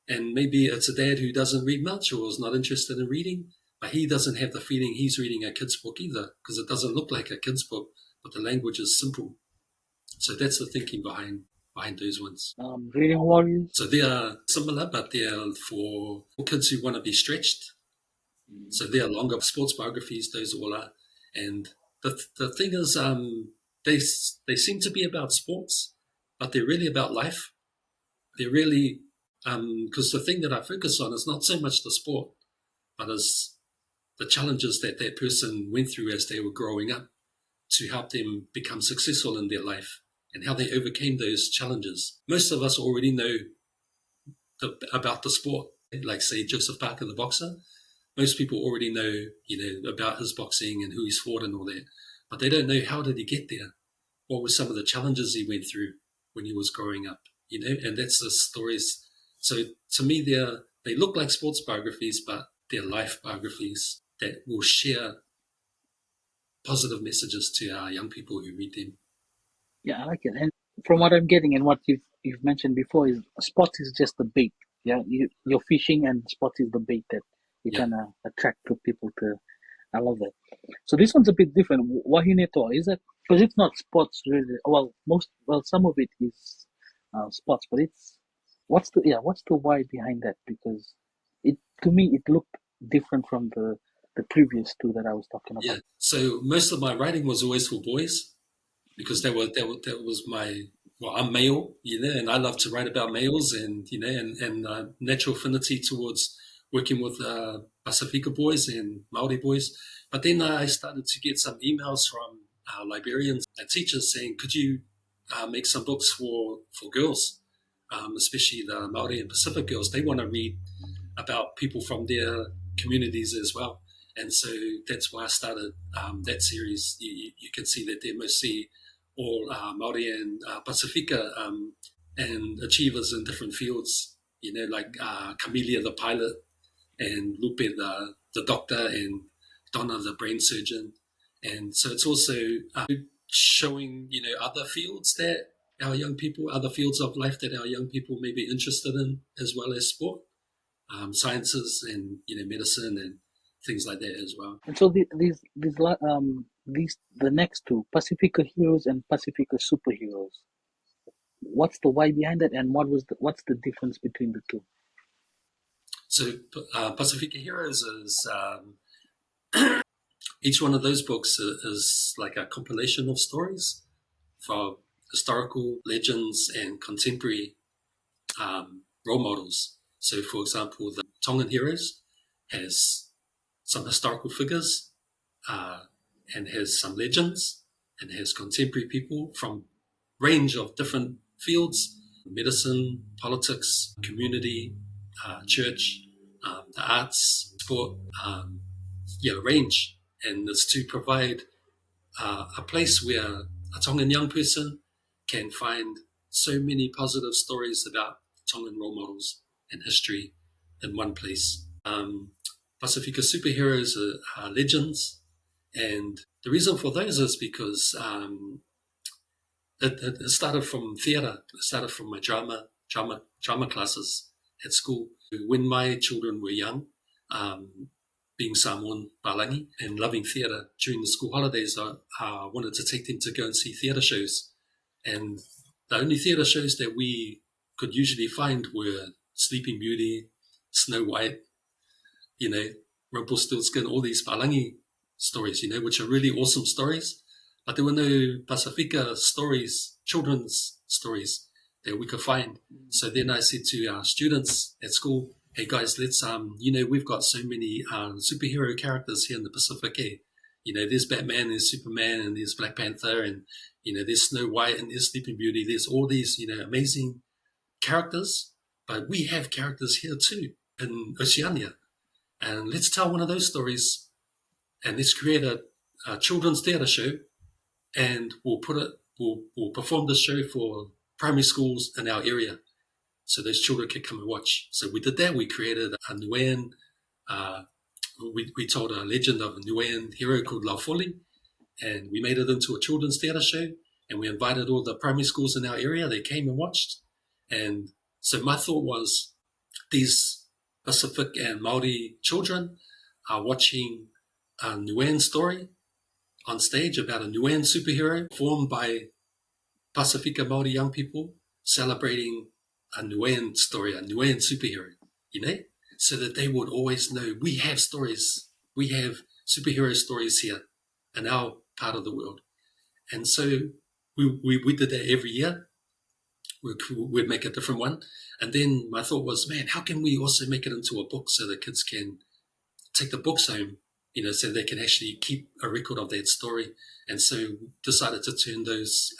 and maybe it's a dad who doesn't read much or is not interested in reading, but he doesn't have the feeling he's reading a kid's book either, because it doesn't look like a kid's book, but the language is simple. So that's the thinking behind those ones. Reading Warriors. So they are similar, but they are for kids who want to be stretched. So they are longer sports biographies, those all are. And the thing is, they seem to be about sports, but they're really about life. They're really, because the thing that I focus on is not so much the sport, but is the challenges that person went through as they were growing up to help them become successful in their life and how they overcame those challenges. Most of us already know about the sport, like say Joseph Parker, the boxer. Most people already know, about his boxing and who he's fought and all that, but they don't know how did he get there. What were some of the challenges he went through when he was growing up, and that's the stories. So to me, they look like sports biographies, but they're life biographies that will share positive messages to our young people who read them. Yeah, I like it. And from what I'm getting and what you've mentioned before, is sports is just the bait. Yeah, you're fishing and sports is the bait that you Yeah. kind of attract the people to. I love that. So this one's a bit different. Wahine Tora, is it? Because it's not sports really. Some of it is sports, but what's the why behind that? Because to me it looked different from the previous two that I was talking about. Yeah. So most of my writing was always for boys, because that was my, well, I'm male, and I love to write about males, and and natural affinity towards working with Pacifica boys and Maori boys. But then I started to get some emails from librarians and teachers saying, could you make some books for girls, especially the Maori and Pacific girls? They want to read about people from their communities as well. And so that's why I started that series. You can see that they're mostly all Maori and Pacifica and achievers in different fields, like Camelia the pilot, and Lupe the doctor, and Donna the brain surgeon. And so it's also showing, other fields that our young people, other fields of life that our young people may be interested in, as well as sport, sciences, and medicine and things like that as well. And so the next two, Pacifica Heroes and Pacifica Superheroes. What's the why behind that, and what's the difference between the two? So Pacifica Heroes is each one of those books is like a compilation of stories for historical legends and contemporary role models. So, for example, the Tongan Heroes has some historical figures and has some legends, and has contemporary people from range of different fields: medicine, politics, community, church, the arts, sport, range. And it's to provide a place where a Tongan young person can find so many positive stories about Tongan role models and history in one place. Pacifica Superheroes are legends, and the reason for those is because it started from theatre. It started from my drama classes at school. When my children were young, being Samoan Palangi and loving theatre, during the school holidays, I wanted to take them to go and see theatre shows. And the only theatre shows that we could usually find were Sleeping Beauty, Snow White, Rumpelstiltskin, all these Palangi stories, which are really awesome stories. But there were no Pacifica stories, children's stories that we could find. So then I said to our students at school, hey guys, let's we've got so many superhero characters here in the Pacific. Eh? There's Batman, there's Superman, and there's Black Panther, and there's Snow White, and there's Sleeping Beauty. There's all these amazing characters, but we have characters here too in Oceania, and let's tell one of those stories, and let's create a children's theatre show, and we'll perform this show for primary schools in our area, so those children can come and watch. So we did that. We created a Nuan. We told a legend of a Nuan hero called Laufoli, and we made it into a children's theatre show. And we invited all the primary schools in our area. They came and watched. And so my thought was, these Pacific and Maori children are watching a Nuan story on stage about a Nuan superhero formed by Pasifika Maori young people celebrating a Nuan story, a Nuan superhero, so that they would always know we have stories, we have superhero stories here in our part of the world. And so we did that every year. We'd make a different one. And then my thought was, man, how can we also make it into a book so the kids can take the books home, so they can actually keep a record of that story. And so decided to turn those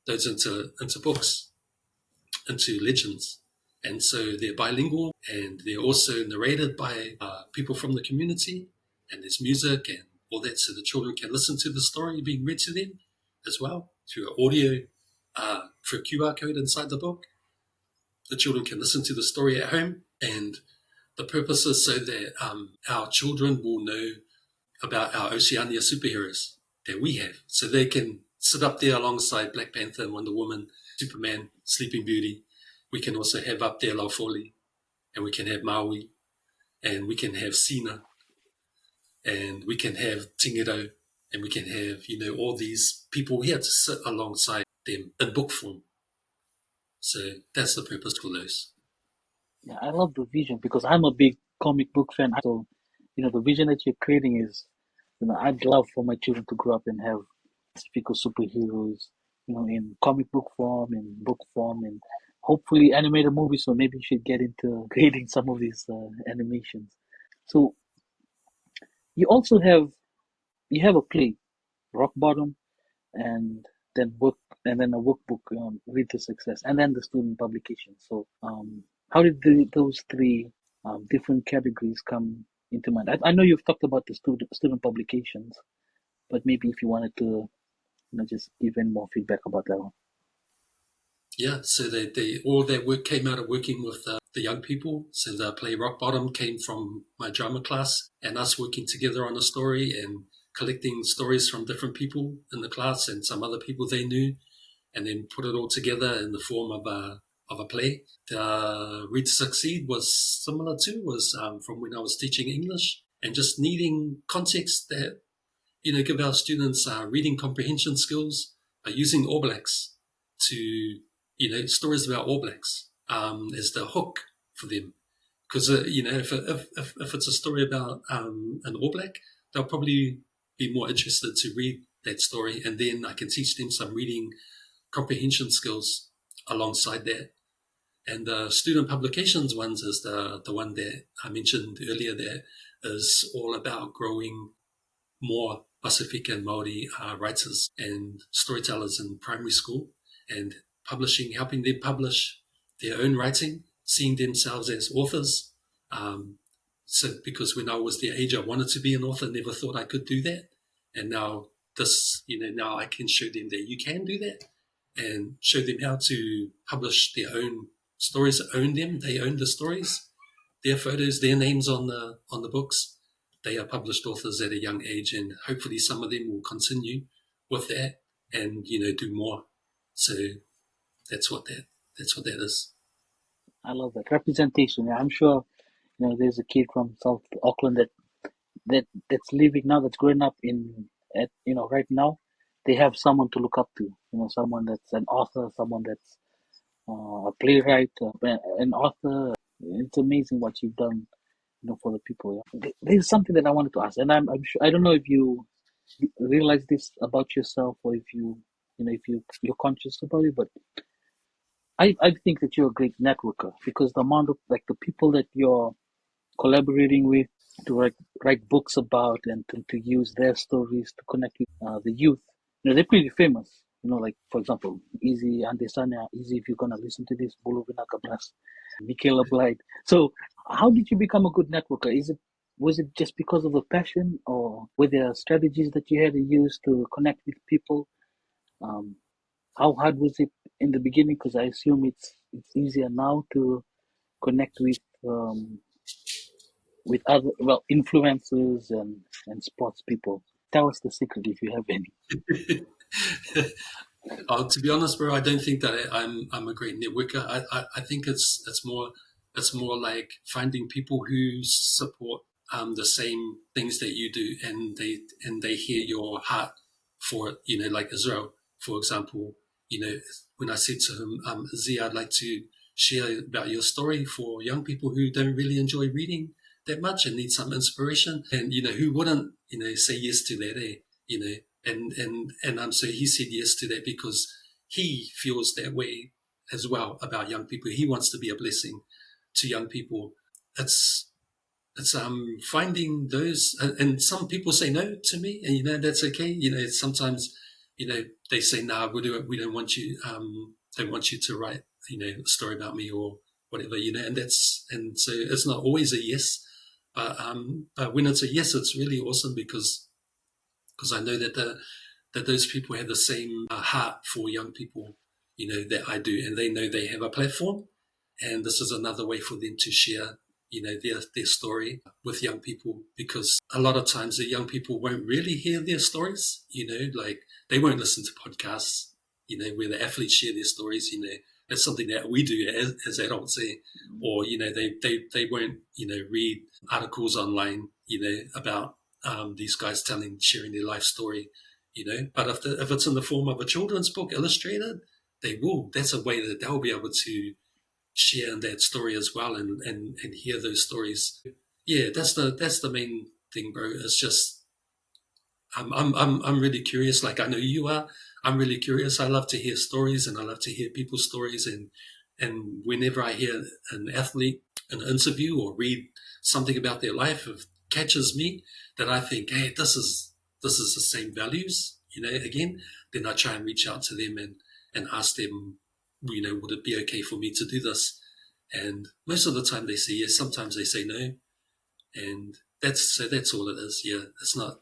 into books, into legends. And so they're bilingual, and they're also narrated by people from the community, and there's music and all that, so the children can listen to the story being read to them as well through audio, through a QR code inside the book. The children can listen to the story at home, and the purpose is so that our children will know about our Oceania superheroes that we have, so they can sit up there alongside Black Panther and Wonder Woman, Superman, Sleeping Beauty. We can also have up there Laufoli, and we can have Maui, and we can have Sina, and we can have Tingero, and we can have, all these people here to sit alongside them in book form. So that's the purpose for those. Yeah, I love the vision because I'm a big comic book fan. So, the vision that you're creating is, I'd love for my children to grow up and have typical superheroes, in comic book form, in book form, and hopefully animated movies. So maybe you should get into creating some of these animations. So you also have a play, Rock Bottom, and then book, and then a workbook, Read to Success, and then the student publication. So how did those three different categories come into mind? I know you've talked about the student publications, but maybe if you wanted to, just give any more feedback about that one. Yeah, so they all that work came out of working with the young people. So the play Rock Bottom came from my drama class and us working together on a story and collecting stories from different people in the class and some other people they knew, and then put it all together in the form of a play. The Read to Succeed was similar to, was from when I was teaching English and just needing context that, give our students reading comprehension skills by using All Blacks to, stories about All Blacks as the hook for them. Because, if it's a story about an All Black, they'll probably be more interested to read that story. And then I can teach them some reading comprehension skills alongside that. And the student publications ones is the one that I mentioned earlier, that is all about growing more Pacific and Maori writers and storytellers in primary school, and helping them publish their own writing, seeing themselves as authors. So because when I was their age, I wanted to be an author, never thought I could do that. And now now I can show them that you can do that, and show them how to publish their own stories, own them. They own the stories, their photos, their names on the books. They are published authors at a young age, and hopefully some of them will continue with that and do more. So that's what that is. I love that representation. Yeah, I'm sure there's a kid from South Auckland that's living now, that's growing up right now. They have someone to look up to. Someone that's an author, someone that's a playwright, an author. It's amazing what you've done, for the people. Yeah. There's something that I wanted to ask, and I'm sure, I don't know if you realize this about yourself, or if you're conscious about it, but I think that you're a great networker because the amount of like the people that you're collaborating with to write books about and to use their stories to connect with the youth. They're pretty famous. Like for example, Easy Andesanya, Easy if you're gonna listen to this, Bulu Vinagabras, Michaela Blythe. So how did you become a good networker? Was it just because of the passion or were there strategies that you had to use to connect with people? Um, how hard was it in the beginning? Because I assume it's easier now to connect with other influencers and sports people. Tell us the secret if you have any. To be honest, bro, I don't think that I'm a great networker. I think it's more like finding people who support the same things that you do, and they hear your heart for it. Like Israel, for example. When I said to him, Z, I'd like to share about your story for young people who don't really enjoy reading that much and need some inspiration, and who wouldn't say yes to that, eh? You know, and so he said yes to that because he feels that way as well about young people. He wants to be a blessing to young people. It's it's finding those, and some people say no to me, and that's okay. Sometimes they say no, we don't want you don't want you to write a story about me or whatever, and so it's not always a yes, but when it's a yes, it's really awesome because I know that those people have the same heart for young people, that I do, and they know they have a platform, and this is another way for them to share, their story with young people, because a lot of times the young people won't really hear their stories, like they won't listen to podcasts, where the athletes share their stories, that's something that we do as adults, or they won't read articles online, about these guys sharing their life story, But if it's in the form of a children's book illustrated, they will. That's a way that they'll be able to share in that story as well, and hear those stories. Yeah, that's the main thing, bro. It's just I'm really curious. Like I know you are. I'm really curious. I love to hear stories, and I love to hear people's stories. And whenever I hear an athlete in an interview or read something about their life, it catches me that I think, hey, this is the same values. Again, then I try and reach out to them and ask them, would it be okay for me to do this? And most of the time they say yes. Sometimes they say no, and that's all it is. Yeah, it's not.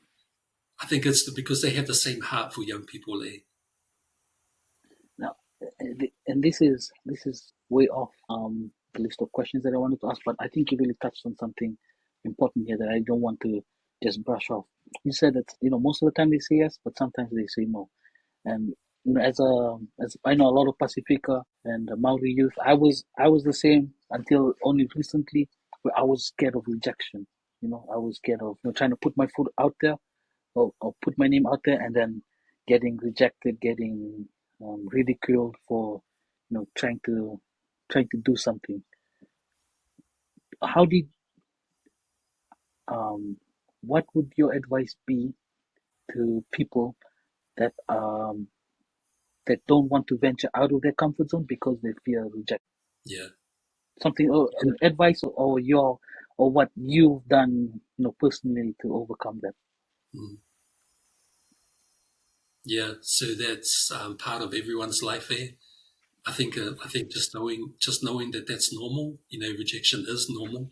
I think it's because they have the same heart for young people. Now, and this is way off the list of questions that I wanted to ask, but I think you really touched on something important here that I don't want to just brush off. You said that most of the time they say yes, but sometimes they say no. And as I know a lot of Pacifica and Maori youth, I was the same until only recently, where I was scared of rejection. I was scared of trying to put my foot out there or put my name out there and then getting rejected, getting ridiculed for trying to do something. How did what would your advice be to people that don't want to venture out of their comfort zone because they fear rejection? Yeah, Something or advice or what you've done personally to overcome that. mm. Yeah. So that's part of everyone's life. I think just knowing that that's normal. Rejection is normal,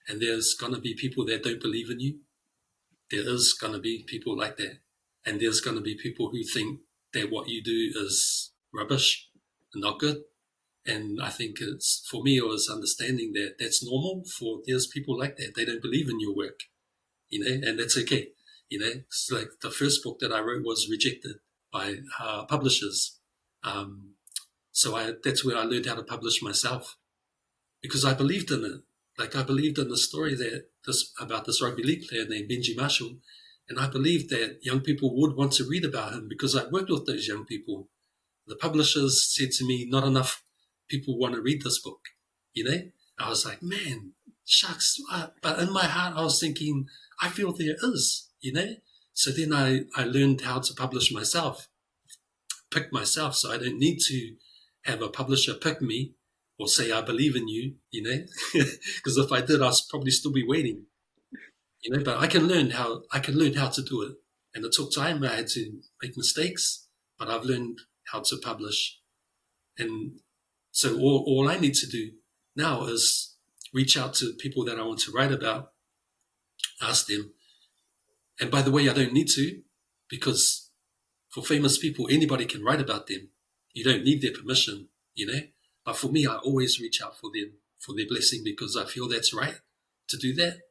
and there's gonna be people that don't believe in you. There is gonna be people like that, and there's gonna be people who think that what you do is rubbish and not good. And I think it's for me, it was understanding that that's normal. For there's people like that, they don't believe in your work, and that's okay. It's like the first book that I wrote was rejected by publishers. Um, so that's where I learned how to publish myself because I believed in it. Like I believed in the story about this rugby league player named Benji Marshall, and I believed that young people would want to read about him because I worked with those young people. The publishers said to me, "Not enough people want to read this book." I was like, "Man, shucks!" But in my heart, I was thinking, "I feel there is." So then I learned how to publish myself, pick myself, so I don't need to have a publisher pick me or say, I believe in you, because if I did, I'd probably still be waiting, but I can learn how to do it. And it took time. I had to make mistakes, but I've learned how to publish. And so all I need to do now is reach out to people that I want to write about, ask them. And by the way, I don't need to, because for famous people, anybody can write about them. You don't need their permission. But for me, I always reach out for them, for their blessing, because I feel that's right to do that.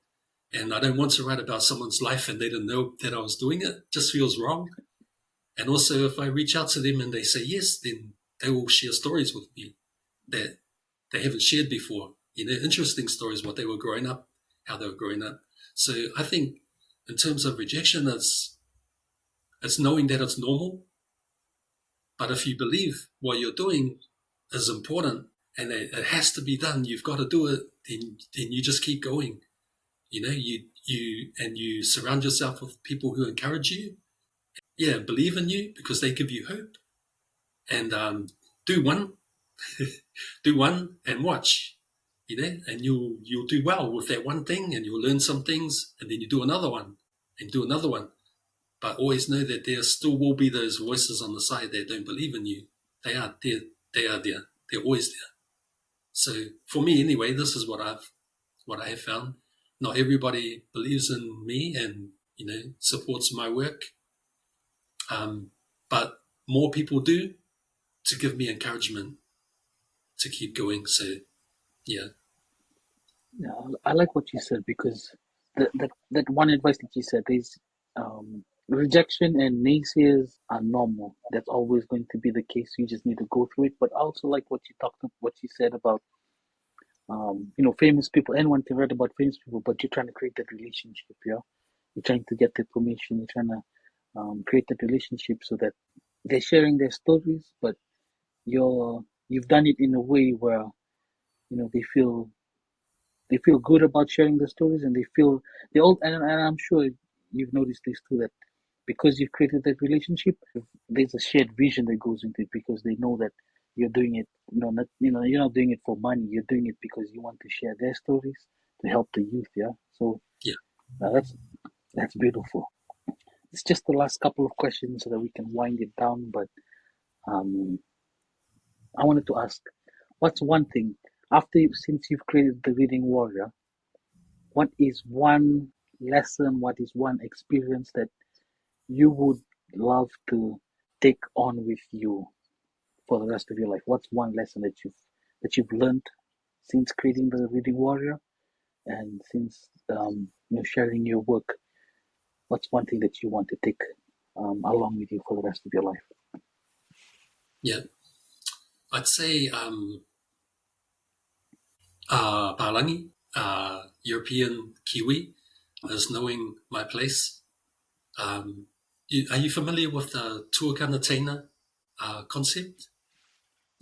And I don't want to write about someone's life and they didn't know that I was doing it. It just feels wrong. And also, if I reach out to them and they say yes, then they will share stories with me that they haven't shared before. Interesting stories, what they were growing up, how they were growing up. So I think in terms of rejection, it's knowing that it's normal. But if you believe what you're doing is important and it has to be done, you've got to do it, then you just keep going. You surround yourself with people who encourage you. Yeah, believe in you because they give you hope. And do one, do one and watch. And you'll do well with that one thing, and you'll learn some things, and then you do another one, and do another one. But always know that there still will be those voices on the side that don't believe in you. They are there. They are there. They're always there. So for me, anyway, this is what I have found. Not everybody believes in me and supports my work, but more people do to give me encouragement to keep going. So yeah, Yeah, I like what you said because that one advice that you said is rejection and naysayers are normal. That's always going to be the case. You just need to go through it. But I also like what you said about famous people. Anyone can write about famous people, but you're trying to create that relationship. Yeah, you're trying to get the permission. You're trying to create that relationship so that they're sharing their stories, but you've done it in a way where they feel good about sharing the stories, and they all and I'm sure you've noticed this too, that because you've created that relationship, there's a shared vision that goes into it because they know that you're doing it, not you're not doing it for money. You're doing it because you want to share their stories to help the youth. Yeah, so yeah, that's beautiful. It's just the last couple of questions so that we can wind it down, but um I wanted to ask, what's one thing since you've created the Reading Warrior, what is one lesson, what is one experience that you would love to take on with you for the rest of your life? What's one lesson that you've learned since creating the Reading Warrior and since sharing your work? What's one thing that you want to take along with you for the rest of your life? yeah. I'd say Palangi, European Kiwi, is knowing my place. Are you familiar with the tuakana teina concept?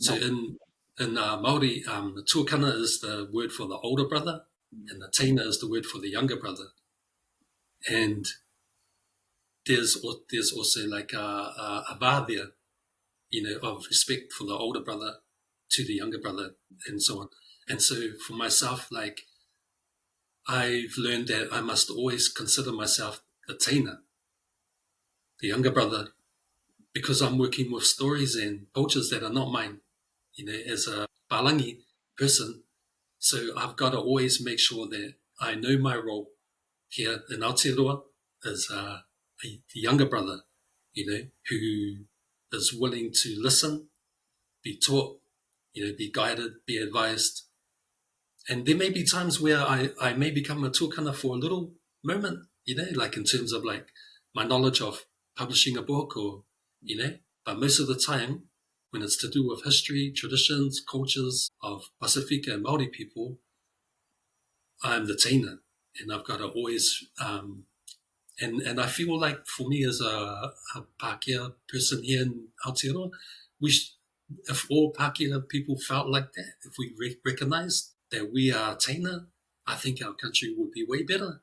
So No. in Maori, the tuakana is the word for the older brother, and the teina is the word for the younger brother. And there's also like a vāvea, of respect for the older brother to the younger brother, and so on. And so for myself, like I've learned that I must always consider myself the teina, the younger brother, because I'm working with stories and cultures that are not mine, as a Palangi person. So I've got to always make sure that I know my role here in Aotearoa as the younger brother, who is willing to listen, be taught, be guided, be advised. And there may be times where I may become a tuakana for a little moment, like in terms of like my knowledge of publishing a book but most of the time when it's to do with history, traditions, cultures of Pasifika and Māori people, I'm the teina, and I've got to always, and I feel like for me as a Pākehā person here in Aotearoa, if all Pākehā people felt like that, if we recognised that we are teina, I think our country would be way better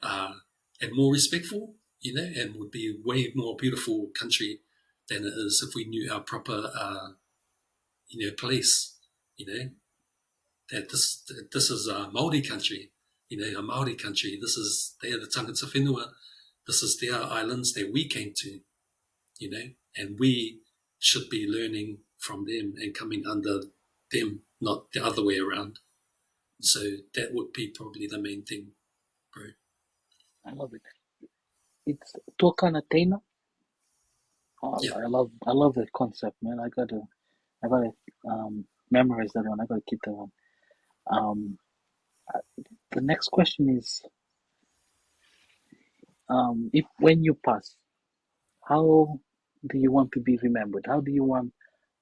and more respectful, and would be a way more beautiful country than it is if we knew our proper, in your place, that this is a Maori country, a Maori country. They are the tangata whenua. This is their islands that we came to, and we should be learning from them and coming under them, not the other way around. So that would be probably the main thing, bro. I love it. It's Tokana Tena. Yeah. I love that concept, man. I gotta memorize that one. I gotta keep that one. Um, the next question is, if when you pass, how do you want to be remembered? How do you want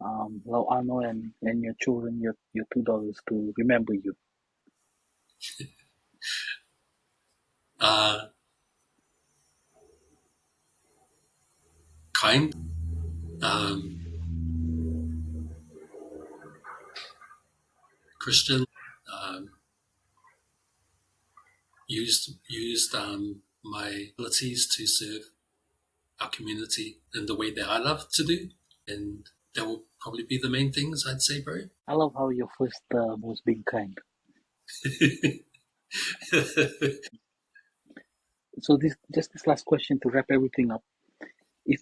Lauano and your children, your two daughters, to remember you? Uh, kind, um, Christian, um, used my abilities to serve our community in the way that I love to do, and that will probably be the main things I'd say, bro. I love how your first was being kind. So this last question to wrap everything up. If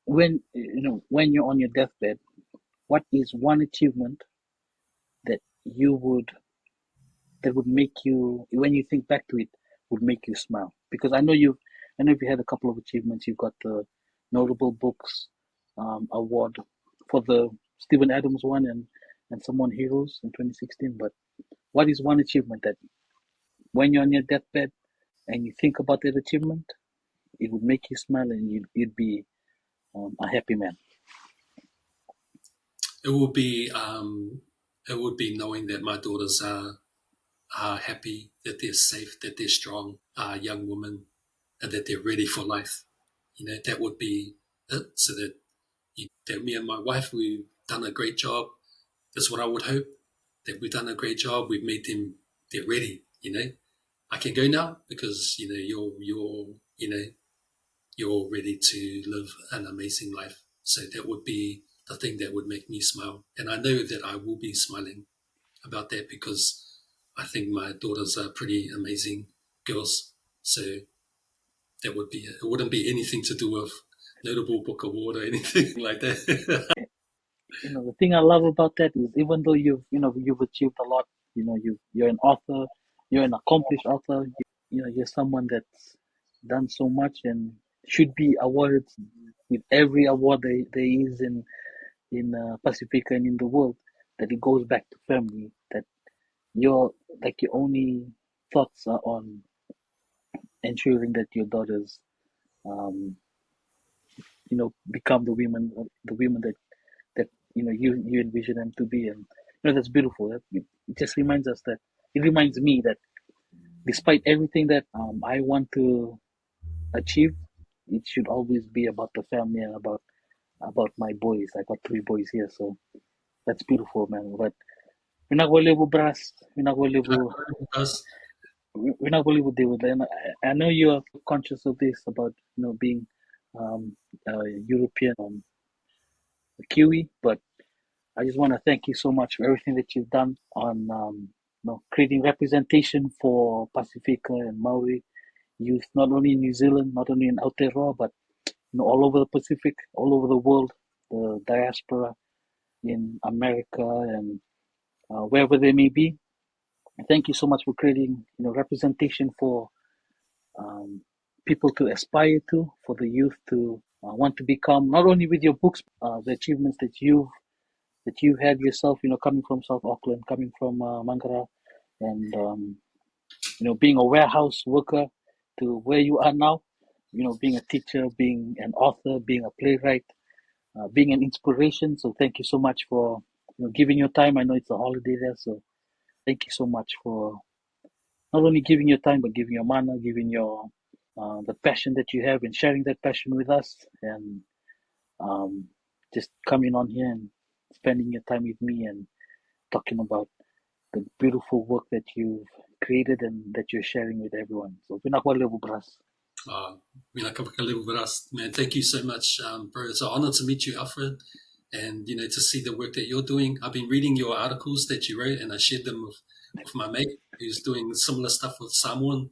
when you're on your deathbed, what is one achievement that you would that would make you, when you think back to it, would make you smile? Because I know you had a couple of achievements. You've got the notable books award for the Stephen Adams one and Someone Heroes in 2016. But what is one achievement that when you're on your deathbed and you think about that achievement, it would make you smile and you'd be a happy man? it will be knowing that my daughters are happy, that they're safe, that they're strong, young women, and that they're ready for life. That would be it. So that me and my wife, we've done a great job. That's what I would hope. That we've done a great job. We've made them. They're ready. I can go now because you're ready to live an amazing life. So that would be the thing that would make me smile, and I know that I will be smiling about that because I think my daughters are pretty amazing girls. So that would be it. It wouldn't be anything to do with notable book award or anything like that. The thing I love about that is, even though you've achieved a lot, you're an author, you're an accomplished author, you're someone that's done so much and should be awarded with every award there is in Pacifica and in the world, that it goes back to family, that your your only thoughts are on ensuring that your daughters um become the women that you envision them to be. And that's beautiful. It just reminds us that it reminds me that despite everything that I want to achieve, it should always be about the family and about my boys. I got three boys here, so that's beautiful, man. But we're not going to live with brass. We're not going to live with. Us, We're not going to live with David. And I know you are conscious of this about being European, Kiwi, but I just want to thank you so much for everything that you've done on creating representation for Pacifica and Maori youth, not only in New Zealand, not only in Aotearoa, but all over the Pacific, all over the world, the diaspora in America and wherever they may be. Thank you so much for creating representation for um, people to aspire to, for the youth to want to become, not only with your books, the achievements that you had yourself, coming from South Auckland, coming from Mangara, and being a warehouse worker to where you are now, being a teacher, being an author, being a playwright, being an inspiration. So thank you so much for giving your time. I know it's a holiday there, so thank you so much for not only giving your time, but giving your mana, giving your the passion that you have and sharing that passion with us, and um, just coming on here and spending your time with me and talking about the beautiful work that you've created and that you're sharing with everyone. So, Pinakwale Bras. Mina Kapaka Level with us, man. Thank you so much, bro. It's an honor to meet you, Alfred. and to see the work that you're doing. I've been reading your articles that you wrote, and I shared them with my mate who's doing similar stuff with Samoan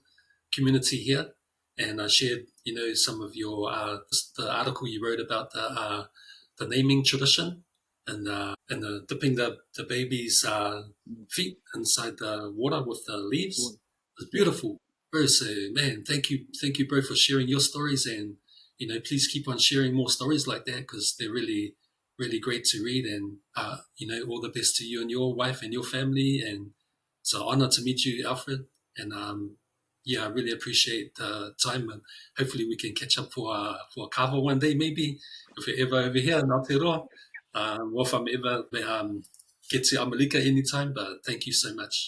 community here, and I shared some of your the article you wrote about the naming tradition and the dipping the baby's Mm. feet inside the water with the leaves. Cool. It's Yeah. beautiful, bro. So man, thank you, bro, for sharing your stories, and please keep on sharing more stories like that because they're really, really great to read. And all the best to you and your wife and your family. And it's an honor to meet you, Alfred. And yeah, I really appreciate the time, and hopefully we can catch up for a kava one day, maybe if you're ever over here in Aotearoa, or if I'm ever get to Amalika anytime. But thank you so much.